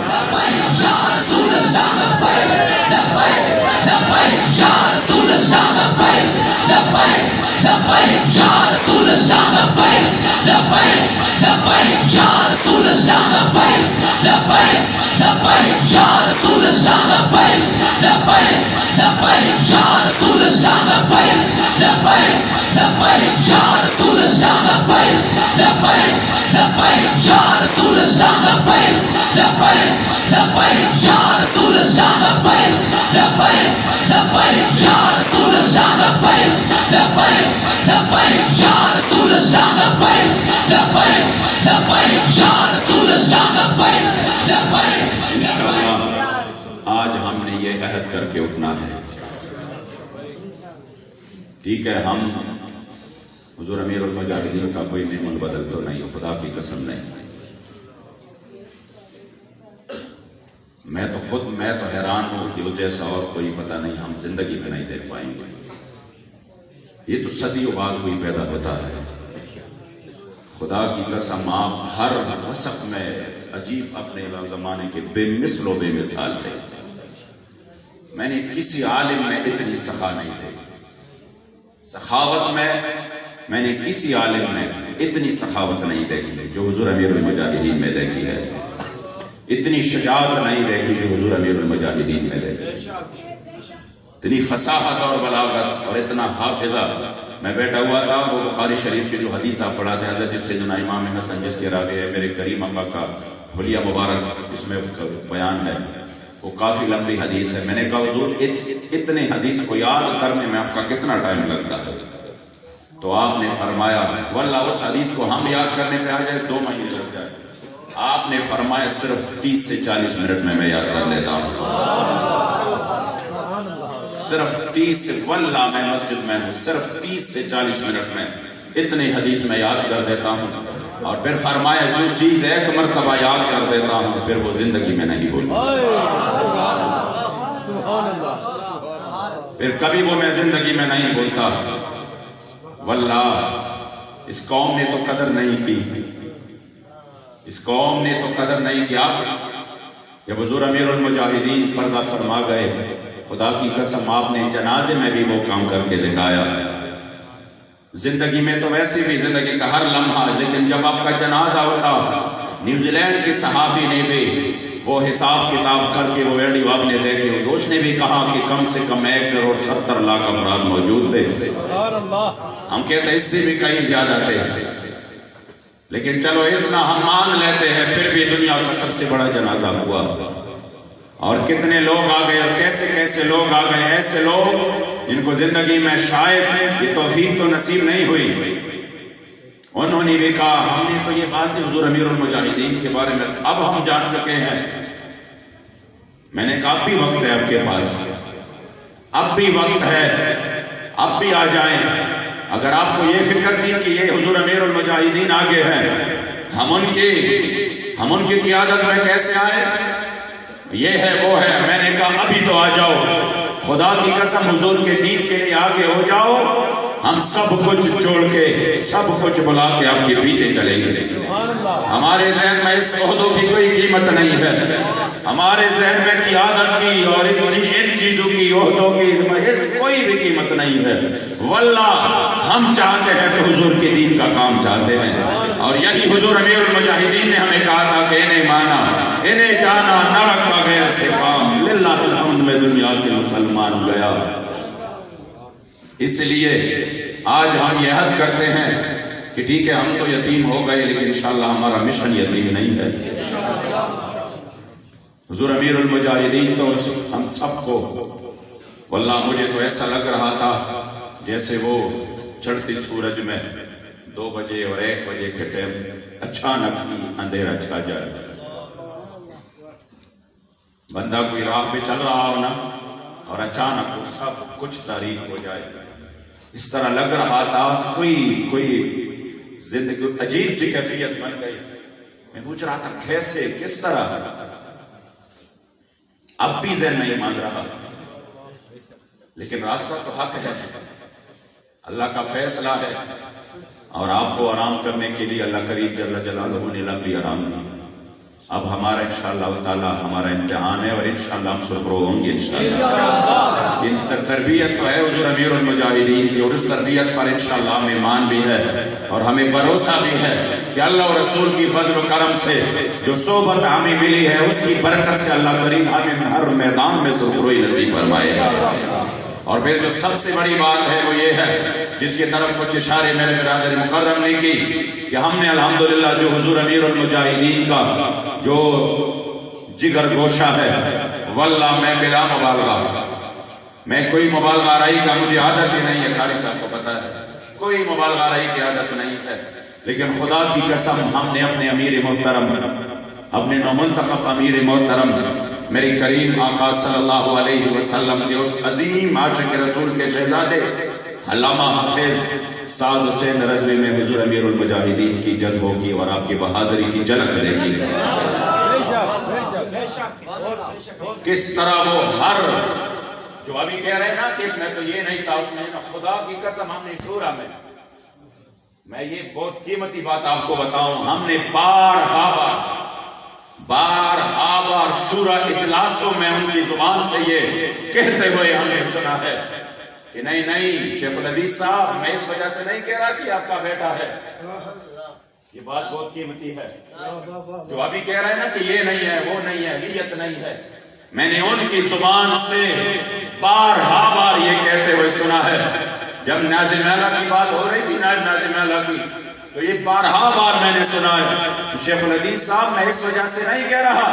یا رسول اللہ لبیک لبیک یا رسول اللہ لبیک لبیک لبیک یا رسول اللہ لبیک لبیک لبیک یا رسول اللہ لبیک لبیک لبیک یا رسول اللہ لبیک لبیک لبیک یا رسول اللہ لبیک لبیک لبیک یا رسول اللہ لبیک لبیک لبیک یا رسول اللہ لبیک لبیک لبیک یا رسول اللہ لبیک لبیک لبیک یا رسول اللہ لبیک لبیک لبیک یا رسول اللہ لبیک لبیک لبیک یا رسول اللہ لبیک لبیک. انشاءاللہ آج ہم نے یہ عہد کر کے اٹھنا ہے. ٹھیک ہے، ہم حضور امیر المجاہدین کا کوئی نعم البدل تو نہیں، خدا کی قسم نہیں. میں تو حیران ہوں کہ وہ جیسا اور کوئی پتہ نہیں ہم زندگی میں نہیں دیکھ پائیں گے. یہ تو صدیوں بعد کوئی پیدا ہوتا ہے. خدا کی قسم آپ ہر وصف میں عجیب اپنے زمانے کے بے مثل و بے مثال تھے. میں نے کسی عالم میں اتنی سخا نہیں دیکھی. سخاوت میں نے کسی عالم میں اتنی سخاوت نہیں دیکھی جو حضور امیر المجاہدین میں دیکھی ہے. اتنی شجاعت نہیں دیکھی جو حضور امیر المجاہدین میں دیکھی. اتنی فصاحت اور بلاغت اور اتنا حافظہ. میں بیٹھا ہوا تھا وہ بخاری شریف کے جو حدیث آپ پڑھاتے ہیں حضرت سیدنا امام حسن جس کے راوی ہے میرے کریم آقا کا حلیہ مبارک، اس میں بیان ہے، وہ کافی لمبی حدیث ہے. میں نے کہا حضور اتنے حدیث کو یاد کرنے میں آپ کا کتنا ٹائم لگتا ہے؟ تو آپ نے فرمایا واللہ اس حدیث کو ہم یاد کرنے پہ آ جائے 2 مہینے لگ جائے. آپ نے فرمایا صرف 30 سے 40 منٹ میں یاد کر لیتا ہوں. صرف 30 سے، واللہ میں مسجد میں ہوں، صرف 30 سے 40 منٹ میں اتنے حدیث میں یاد کر دیتا ہوں. اور پھر فرمایا جو چیز ایک مرتبہ یاد کر دیتا ہوں پھر وہ زندگی میں نہیں بھولتا. پھر کبھی وہ میں زندگی میں نہیں بھولتا. واللہ اس قوم نے تو قدر نہیں کی، اس قوم نے تو قدر نہیں کیا. جب حضور امیر المجاہدین پردہ فرما گئے، خدا کی قسم آپ نے جنازے میں بھی وہ کام کر کے دکھایا. زندگی میں تو ویسے بھی زندگی کا ہر لمحہ، لیکن جب آپ کا جنازہ ہوتا، نیوزی لینڈ کے صحابی نے بھی وہ حساب کتاب کر کے وہ ویڈیو آپ نے دیکھے، اس نے بھی کہا کہ کم سے کم 1,70,00,000 افراد موجود تھے۔ ہم کہتے ہیں اس سے بھی کہیں زیادہ تھے، لیکن چلو اتنا ہم مان لیتے ہیں، پھر بھی دنیا کا سب سے بڑا جنازہ ہوا۔ اور کتنے لوگ آ گئے اور کیسے کیسے لوگ آ گئے، ایسے لوگ جن کو زندگی میں شاید یہ توفیق تو نصیب نہیں ہوئی، انہوں نے بھی کہا ہم نے تو یہ بات حضور امیر المجاہدین کے بارے میں اب ہم جان چکے ہیں۔ میں نے کہا اب بھی وقت ہے آپ کے پاس، اب بھی وقت ہے، اب بھی آ جائیں۔ اگر آپ کو یہ فکر تھی کہ یہ حضور امیر المجاہدین آگے ہیں، ہم ان کی قیادت میں کیسے آئے، یہ ہے وہ ہے، میں نے کہا ابھی تو آ جاؤ، خدا کی قسم حضور کے دین کے لیے آگے ہو جاؤ، ہم سب کچھ چھوڑ کے سب کچھ بلا کے آپ کے پیچھے چلیں گے۔ ہمارے ذہن میں اس عہدوں کی کوئی قیمت نہیں ہے، ہمارے ذہن میں قیادت کی اور ان چیزوں کی عہدوں کی کوئی بھی قیمت نہیں ہے۔ واللہ ہم چاہتے ہیں تو حضور کے دین کا کام چاہتے ہیں، اور یہی حضور امیر المجاہدین نے ہمیں کہا تھا کہ انہیں مانا، انہیں جانا، نہ رکھا غیر سے کام، للہ الحمد میں دنیا سے مسلمان گیا۔ اس لیے آج ہم یہ عہد کرتے ہیں کہ ٹھیک ہے ہم تو یتیم ہو گئے، لیکن انشاءاللہ ہمارا مشن یتیم نہیں ہے۔ حضور امیر المجاہدین تو ہم سب کو، واللہ مجھے تو ایسا لگ رہا تھا جیسے وہ چڑھتی سورج میں 2 بجے اور 1 بجے کے ٹائم اچانک ہی اندھیرا چھا جائے، بندہ کوئی راہ پہ چل رہا ہو نا اور اچانک وہ سب کچھ تاریک ہو جائے، اس طرح لگ رہا تھا کوئی زندگی عجیب سی کیفیت بن گئی۔ میں پوچھ رہا تھا کیسے، کس طرح، اب بھی ذہن نہیں مان رہا، لیکن راستہ تو حق ہے، اللہ کا فیصلہ ہے، اور آپ کو آرام کرنے کے لیے اللہ کریم جل جلالہ نے لمبی آرام دی۔ اب ہمارا انشاءاللہ تعالی ہمارا امتحان ہے، اور انشاءاللہ ہم سرفرو ہوں گے انشاءاللہ۔ ان تربیت تو ہے حضور امیر المجاہدین کی، اور اس تربیت پر انشاءاللہ ہمیں ایمان بھی ہے اور ہمیں بھروسہ بھی ہے کہ اللہ اور رسول کی فضل و کرم سے جو صحبت ہمیں ملی ہے اس کی برکت سے اللہ کریم ہمیں ہر میدان میں سرفروئی نصیب فرمائے گا۔ اور پھر جو سب سے بڑی بات ہے وہ یہ ہے، جس کی طرف کچھ اشارے میرے برادر مکرم نے کی، کہ ہم نے الحمدللہ جو حضور امیر المجاہدین کا جو جگر گوشہ ہے، واللہ میں بلا مبالغہ، میں کوئی مبالغہ آرائی کا مجھے عادت ہی نہیں ہے، قاری صاحب کو پتا ہے، کوئی مبالغہ آرائی کی عادت نہیں ہے، لیکن خدا کی قسم ہم نے اپنے امیر محترم، اپنے نومنتخب امیر محترم میری کریم آقا صلی اللہ علیہ وسلم کے اس عظیم عاشق رسول کے شہزادے علامہ حافظ سعد حسین رضوی میں حضور امیر المجاہدین کی جذبوں کی اور آپ کی بہادری کی جھلک دیکھی، کس طرح وہ ہر جو ابھی کہہ رہے نا کہ اس میں تو یہ نہیں تھا، اس میں خدا کی قسم ہم نے شورا میں یہ بہت قیمتی بات آپ کو بتاؤں، ہم نے بار شورا اجلاسوں میں ان کی زبان سے یہ کہتے ہوئے ہم نے سنا ہے کہ نہیں شیخ الحدیث صاحب، میں اس وجہ سے نہیں کہہ رہا کہ آپ کا بیٹا ہے، یہ بات بہت قیمتی ہے، جو ابھی کہہ رہے ہیں نا کہ یہ نہیں ہے، وہ نہیں ہے، اہلیت نہیں ہے، میں نے ان کی زبان سے بار یہ کہتے ہوئے سنا ہے، جب ناظم اعلیٰ کی بات ہو رہی تھی، ناظم اعلیٰ کی، تو یہ بار میں نے سنا ہے، شیخ الحدیث صاحب میں اس وجہ سے نہیں کہہ رہا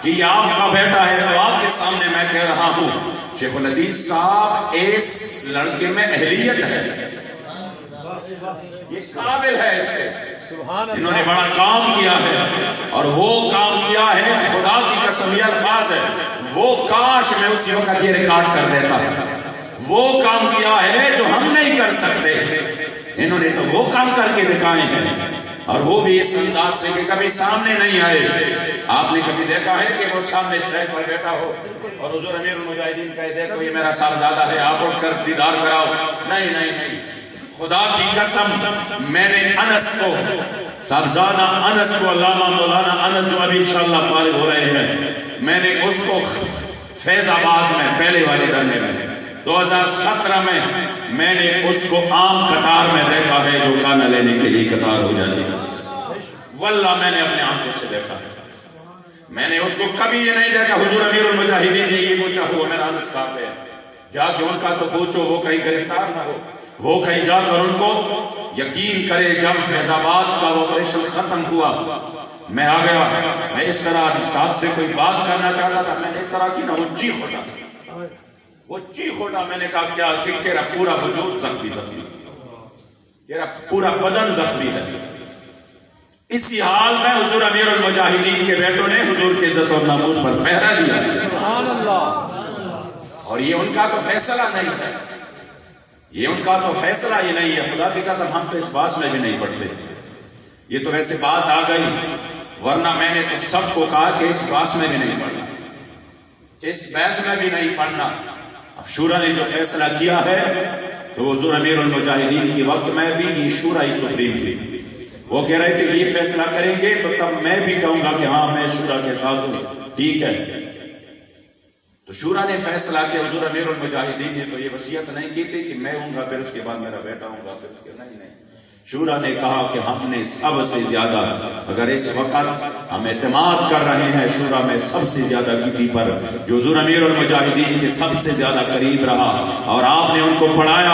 کہ یہ آپ کا بیٹا ہے تو آپ کے سامنے میں کہہ رہا ہوں، شیخ الحدیث صاحب اس لڑکے میں اہلیت ہے، یہ قابل ہے، اس کے انہوں نے بڑا کام کیا ہے، اور وہ کام کیا ہے خدا کی قسم یہ الفاظ ہے، وہ کاش میں اسی وقت یہ ریکارڈ کر دیتا، وہ کام کیا ہے جو ہم نہیں کر سکتے، انہوں نے تو وہ کام کر کے دکھائے ہیں، اور وہ بھی اس انداز سے کہ کبھی سامنے نہیں آئے۔ آپ نے کبھی دیکھا ہے کہ وہ سامنے اسٹیج پر بیٹھا ہو اور حضور امیر المجاہدین کہے دیکھو یہ میرا صاحبزادہ ہے، آپ اٹھ کر دیدار کراؤ؟ نہیں، خدا کی قسم میں نے انس کو، صاحبزادہ انس کو، علامہ مولانا انس جو ابھی انشاءاللہ فارغ ہو رہے ہیں، میں نے اس کو فیض آباد میں پہلے والے دھرنے میں 2017 میں نے اس کو عام قطار میں دیکھا ہے جو کھانا لینے کے لیے قطار ہو جاتی ہے، واللہ میں نے اپنے آنکھوں سے دیکھا ہے۔ میں نے اس کو کبھی یہ نہیں دیکھا حضور امیر المجاہدین نے یہ پوچھا ہوا میرا انصاف ہے، جا کے ان کا تو پوچھو وہ کہیں گرفتار نہ ہو، وہ کہیں جا کر ان کو یقین کرے۔ جب فیض آباد کا آپریشن ختم ہوا میں آ گیا، میں اس طرح ساتھ سے کوئی بات کرنا چاہتا تھا، میں نے اس طرح کی نہ وہ چیخ اٹھا، میں نے کہا کیا کہ تیرا پورا وجود زخمی تیرا پورا بدن زخمی ہے۔ اسی حال میں حضور امیر المجاہدین کے بیٹوں نے حضور کی عزت اور ناموس پر پہرا دیا، سبحان اللہ۔ اور یہ ان کا تو فیصلہ نہیں ہے، یہ ان کا تو فیصلہ ہی نہیں ہے۔ خدا کی قسم ہم تو اس باس میں بھی نہیں پڑھتے، یہ تو ویسے بات آ گئی، ورنہ میں نے تو سب کو کہا کہ اس باس میں بھی نہیں پڑھنا، اس بحث میں بھی نہیں پڑھنا۔ اب شورا نے جو فیصلہ کیا ہے تو حضور امیر المجاہدین کے وقت میں بھی یہ شورا ہی سپریم تھی، وہ کہہ رہے تھے کہ یہ فیصلہ کریں گے تو تب میں بھی کہوں گا کہ ہاں میں شورا کے ساتھ ہوں، ٹھیک ہے۔ تو شورا نے فیصلہ کیا، حضور امیر المجاہدین نے تو یہ وصیت نہیں کی تھی کہ میں ہوں گا پھر اس کے بعد میرا بیٹا ہوں گا، پھر اس کے نہیں، شورا نے کہا کہ ہم نے سب سے زیادہ، اگر اس وقت ہم اعتماد کر رہے ہیں شورا میں سب سے زیادہ کسی پر جو حضور امیر المجاہدین کے سب سے زیادہ قریب رہا اور آپ نے ان کو پڑھایا،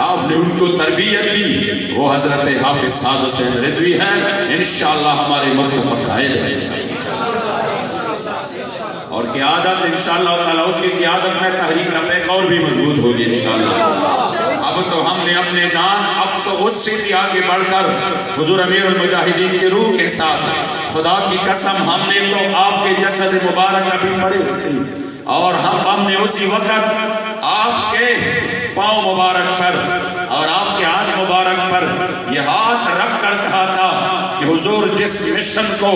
آپ نے ان کو تربیت دی، وہ حضرت حافظ سعد حسین رضوی ہیں، انشاءاللہ ہمارے متفق قائل ہے، اور قیادت انشاءاللہ تعالیٰ اس کی قیادت میں تحریک لبیک اور بھی مضبوط ہوگی انشاءاللہ۔ اب تو ہم نے اپنے جان، اب تو اس سے بھی آگے بڑھ کر حضور امیر المجاہدین کے روح کے ساتھ، خدا کی قسم ہم نے تو آپ کے جسد مبارک ابھی پڑے ہوتے اور ہم نے اسی وقت آپ کے پاؤں مبارک پر اور آپ کے ہاتھ مبارک پر یہ ہاتھ رکھ کر کہا تھا کہ حضور جس مشن کو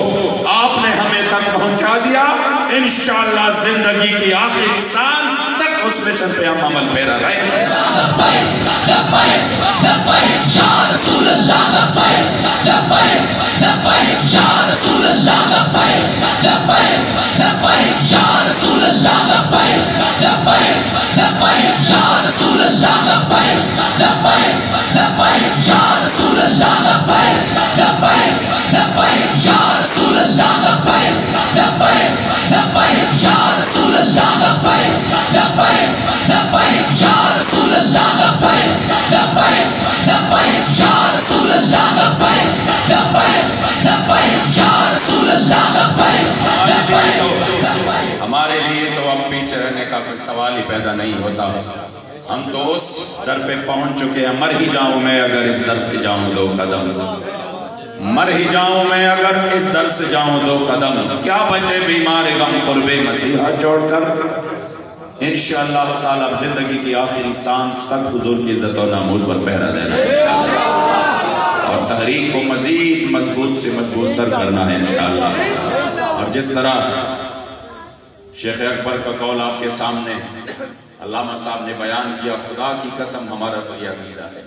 آپ نے ہمیں تک پہنچا دیا انشاءاللہ زندگی کی آخری سانس تک اس مشن پہ ہم عمل پیرا رہے ہیں۔ لبیک لبیک لبیک یا رسول اللہ، لبیک لبیک لبیک یا رسول اللہ، لبیک لبیک لبیک یا رسول اللہ، لبیک لبیک لبیک یا رسول اللہ، لبیک لبیک لبیک یا رسول اللہ، لبیک لبیک لبیک یا رسول اللہ، لبیک لبیک لبیک یا رسول اللہ، لبیک لبیک لبیک یا رسول اللہ، لبیک لبیک لبیک یا رسول اللہ، لبیک لبیک لبیک یا رسول اللہ، لبیک لبیک۔ ہمارے لیے تو اب پیچھے رہنے کا کوئی سوال ہی پیدا نہیں ہوتا، ہم تو اس در پہ پہنچ چکے ہیں۔ مر ہی جاؤں میں اگر اس در سے جاؤں دو قدم، مر ہی جاؤں میں اگر اس در سے جاؤں دو قدم، کیا بچے بیمار غم قرب مسیحا چھوڑ کر، انشاءاللہ تعالیٰ زندگی کی آخری سانس تک حضور کی عزت و ناموس پر پہرا دینا ہے انشاءاللہ، اور تحریک کو مزید مضبوط سے مضبوط تر کرنا ہے انشاءاللہ۔ اور جس طرح شیخ اکبر کا قول آپ کے سامنے علامہ صاحب نے بیان کیا، خدا کی قسم ہمارا تو یہ عقیدہ ہے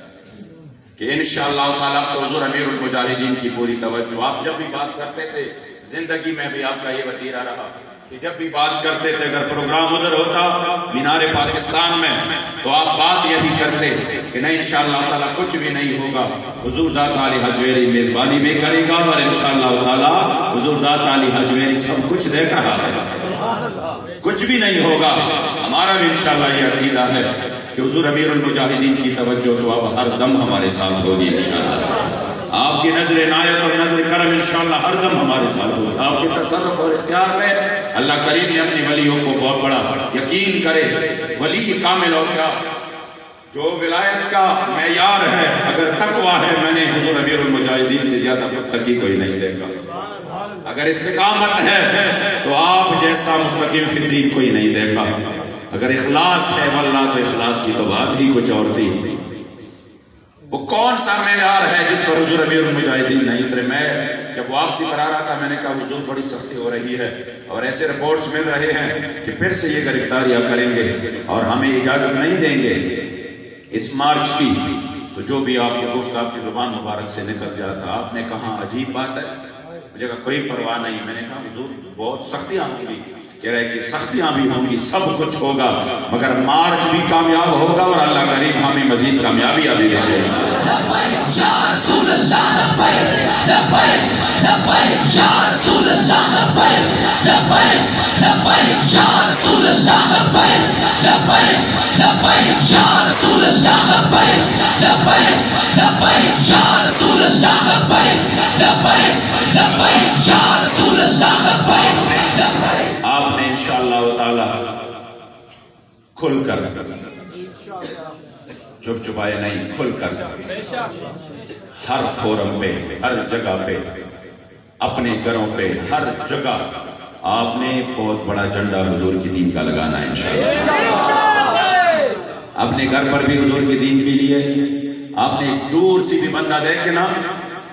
کہ انشاءاللہ تعالیٰ تو حضور امیر المجاہدین کی پوری توجہ، آپ جب بھی بات کرتے تھے زندگی میں بھی آپ کا یہ وتیرہ رہا کہ جب بھی بات کرتے تھے، اگر پروگرام ادھر ہوتا مینار پاکستان میں تو آپ بات یہی کرتے کہ نہیں انشاءاللہ تعالیٰ کچھ بھی نہیں ہوگا، حضور داتا علی حجویری میزبانی بھی کرے گا اور انشاءاللہ تعالیٰ حضور داتا علی حجویری سب کچھ دیکھ رہا ہے، کچھ بھی نہیں ہوگا۔ ہمارا بھی انشاءاللہ یہ عقیدہ ہے کہ حضور امیر المجاہدین کی توجہ تو اب ہر دم ہمارے ساتھ ہوگی انشاءاللہ، آپ کی نظر عنایت اور نظر کرم انشاءاللہ ہر دم ہمارے ساتھ ہوگا۔ آپ کے تصرف اور اختیار میں اللہ کریم نے اپنی ولیوں کو بہت بڑا یقین کرے، ولی کامل ہو گیا جو ولایت کا معیار ہے، اگر تقویٰ ہے میں نے حضور امیر المجاہدین سے زیادہ متقی کوئی نہیں دیکھا، اگر استقامت ہے تو آپ جیسا مستقیم فی الدین کوئی نہیں دیکھا، اگر اخلاص ہے واللہ تو اخلاص کی تو بات ہی کچھ اور تھی۔ وہ کون سا معیار ہے جس پر حضور امیر المجاہدین نہیں اترے؟ میں جب واپسی پر آ رہا تھا میں نے کہا حضور بڑی سختی ہو رہی ہے اور ایسے رپورٹس مل رہے ہیں کہ پھر سے یہ گرفتاریاں کریں گے اور ہمیں اجازت نہیں دیں گے اس مارچ کی، تو جو بھی آپ کی گفت آپ کی زبان مبارک سے نکل جاتا۔ آپ نے کہا عجیب بات ہے، مجھے کہا کوئی پرواہ نہیں، میں نے کہا حضور بہت سختیاں ہوں گی کہہ رہے کہ سختیاں بھی ہوں گی، سب کچھ ہوگا، مگر مارچ بھی کامیاب ہوگا اور اللہ کریم ہمیں مزید کامیابیاں بھی دے گا۔ لبیک یا رسول اللہ لبیک لبیک لبیک یا رسول اللہ لبیک لبیک لبیک یا رسول اللہ لبیک لبیک لبیک یا رسول اللہ لبیک لبیک لبیک یا رسول اللہ لبیک لبیک لبیک یا رسول اللہ لبیک لبیک۔ آپ نے انشاءاللہ تعالی کھل کر، چپ چپائے نہیں، کھل کر ہر فورم پہ، ہر جگہ پہ، اپنے گھروں پہ، ہر جگہ آپ نے بہت بڑا جھنڈا حضور کی دین کا لگانا ہے انشاءاللہ۔ اپنے گھر پر بھی حضور کی دین کے لیے آپ نے دور سے بھی بندہ دیکھے نا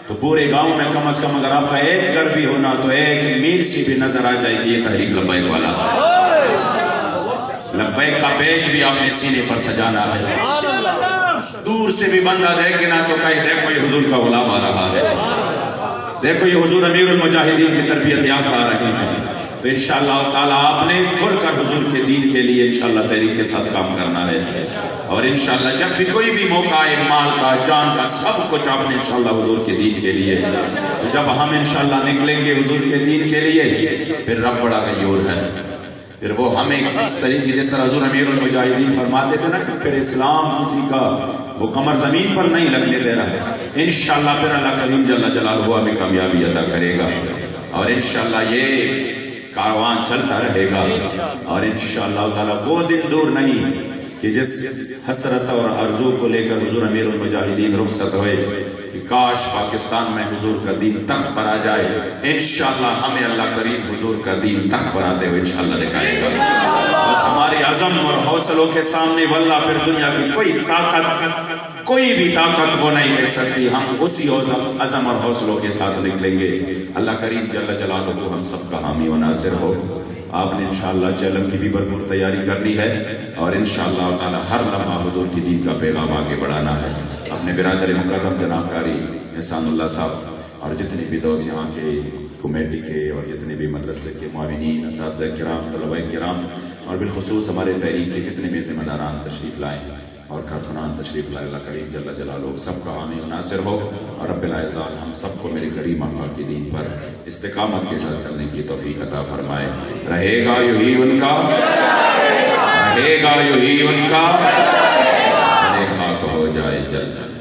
تو پورے گاؤں میں کم از کم اگر آپ کا ایک گھر بھی ہونا تو ایک میل سے بھی نظر آ جائے گی یہ تحریک لبیک والا۔ لبیک کا بیج بھی آپ نے سینے پر سجانا ہے، دور سے بھی بندہ دیکھے نا تو کہیں دیکھو یہ حضور کا غلام آ رہا ہے، دیکھو یہ حضور امیر المجاہدین کی تربیت یافتہ آ رہی ہے۔ تو انشاءاللہ تعالیٰ آپ نے کھل کر حضور کے دین کے لیے انشاءاللہ تحریک کے ساتھ کام کرنا ہے، اور انشاءاللہ جب بھی کوئی بھی موقع آئے، مال کا، جان کا، سب کچھ آپ نے انشاءاللہ حضور کے دین کے لیے، تو جب ہم انشاءاللہ نکلیں گے حضور کے دین کے لیے پھر رب بڑا غیور ہے، پھر وہ ہمیں اس طریقے جس طرح حضور امیر المجاہدین فرماتے تھے نا کہ پھر اسلام کسی کا وہ کمر زمین پر نہیں لگنے دے رہا ہے، انشاءاللہ پھر اللہ کریم جل جلالہ ہمیں کامیابی عطا کرے گا، اور انشاءاللہ یہ کاروان چلتا رہے گا، اور انشاءاللہ تعالیٰ وہ دن دور نہیں کہ جس حسرت اور آرزو کو لے کر حضور امیر المجاہدین رخصت ہوئے کہ کاش پاکستان میں حضور کا دین تخت پر آ جائے، انشاءاللہ ہمیں اللہ کریم حضور کا دین تخت پر آتے ہوئے انشاءاللہ دکھائے گا۔ بس ہماری عزم اور حوصلوں کے سامنے واللہ پھر دنیا کی کوئی بھی طاقت وہ نہیں دے سکتی، ہم اسی عزم اور حوصلوں کے ساتھ نکلیں گے۔ اللہ کریم جل جلالہ کو ہم سب کا حامی و ناصر ہو۔ آپ نے انشاءاللہ چیلنج کی بھی بھرپور تیاری کرنی ہے، اور انشاءاللہ تعالی ہر لمحہ حضور کی دین کا پیغام آگے بڑھانا ہے۔ اپنے برادر مکرم جناب قاری احسان اللہ صاحب اور جتنے بھی دوست یہاں کے کمیٹی کے اور جتنے بھی مدرسے کے معاونین، اساتذہ کرام، طلباء کرام، اور بالخصوص ہمارے تحریک کے جتنے بھی ذمہ داران تشریف لائیں اور کارکنان تشریف لائے، اللہ کریم جل جلالہ سب کا حامی و ناصر ہو، اور رب العزت ہم سب کو میرے کریم آقا کی دین پر استقامت کے ساتھ چلنے کی توفیق عطا فرمائے۔ رہے گا یہی ان کا، رہے گا یہی ان کا، خاک ہو جائے جل جل۔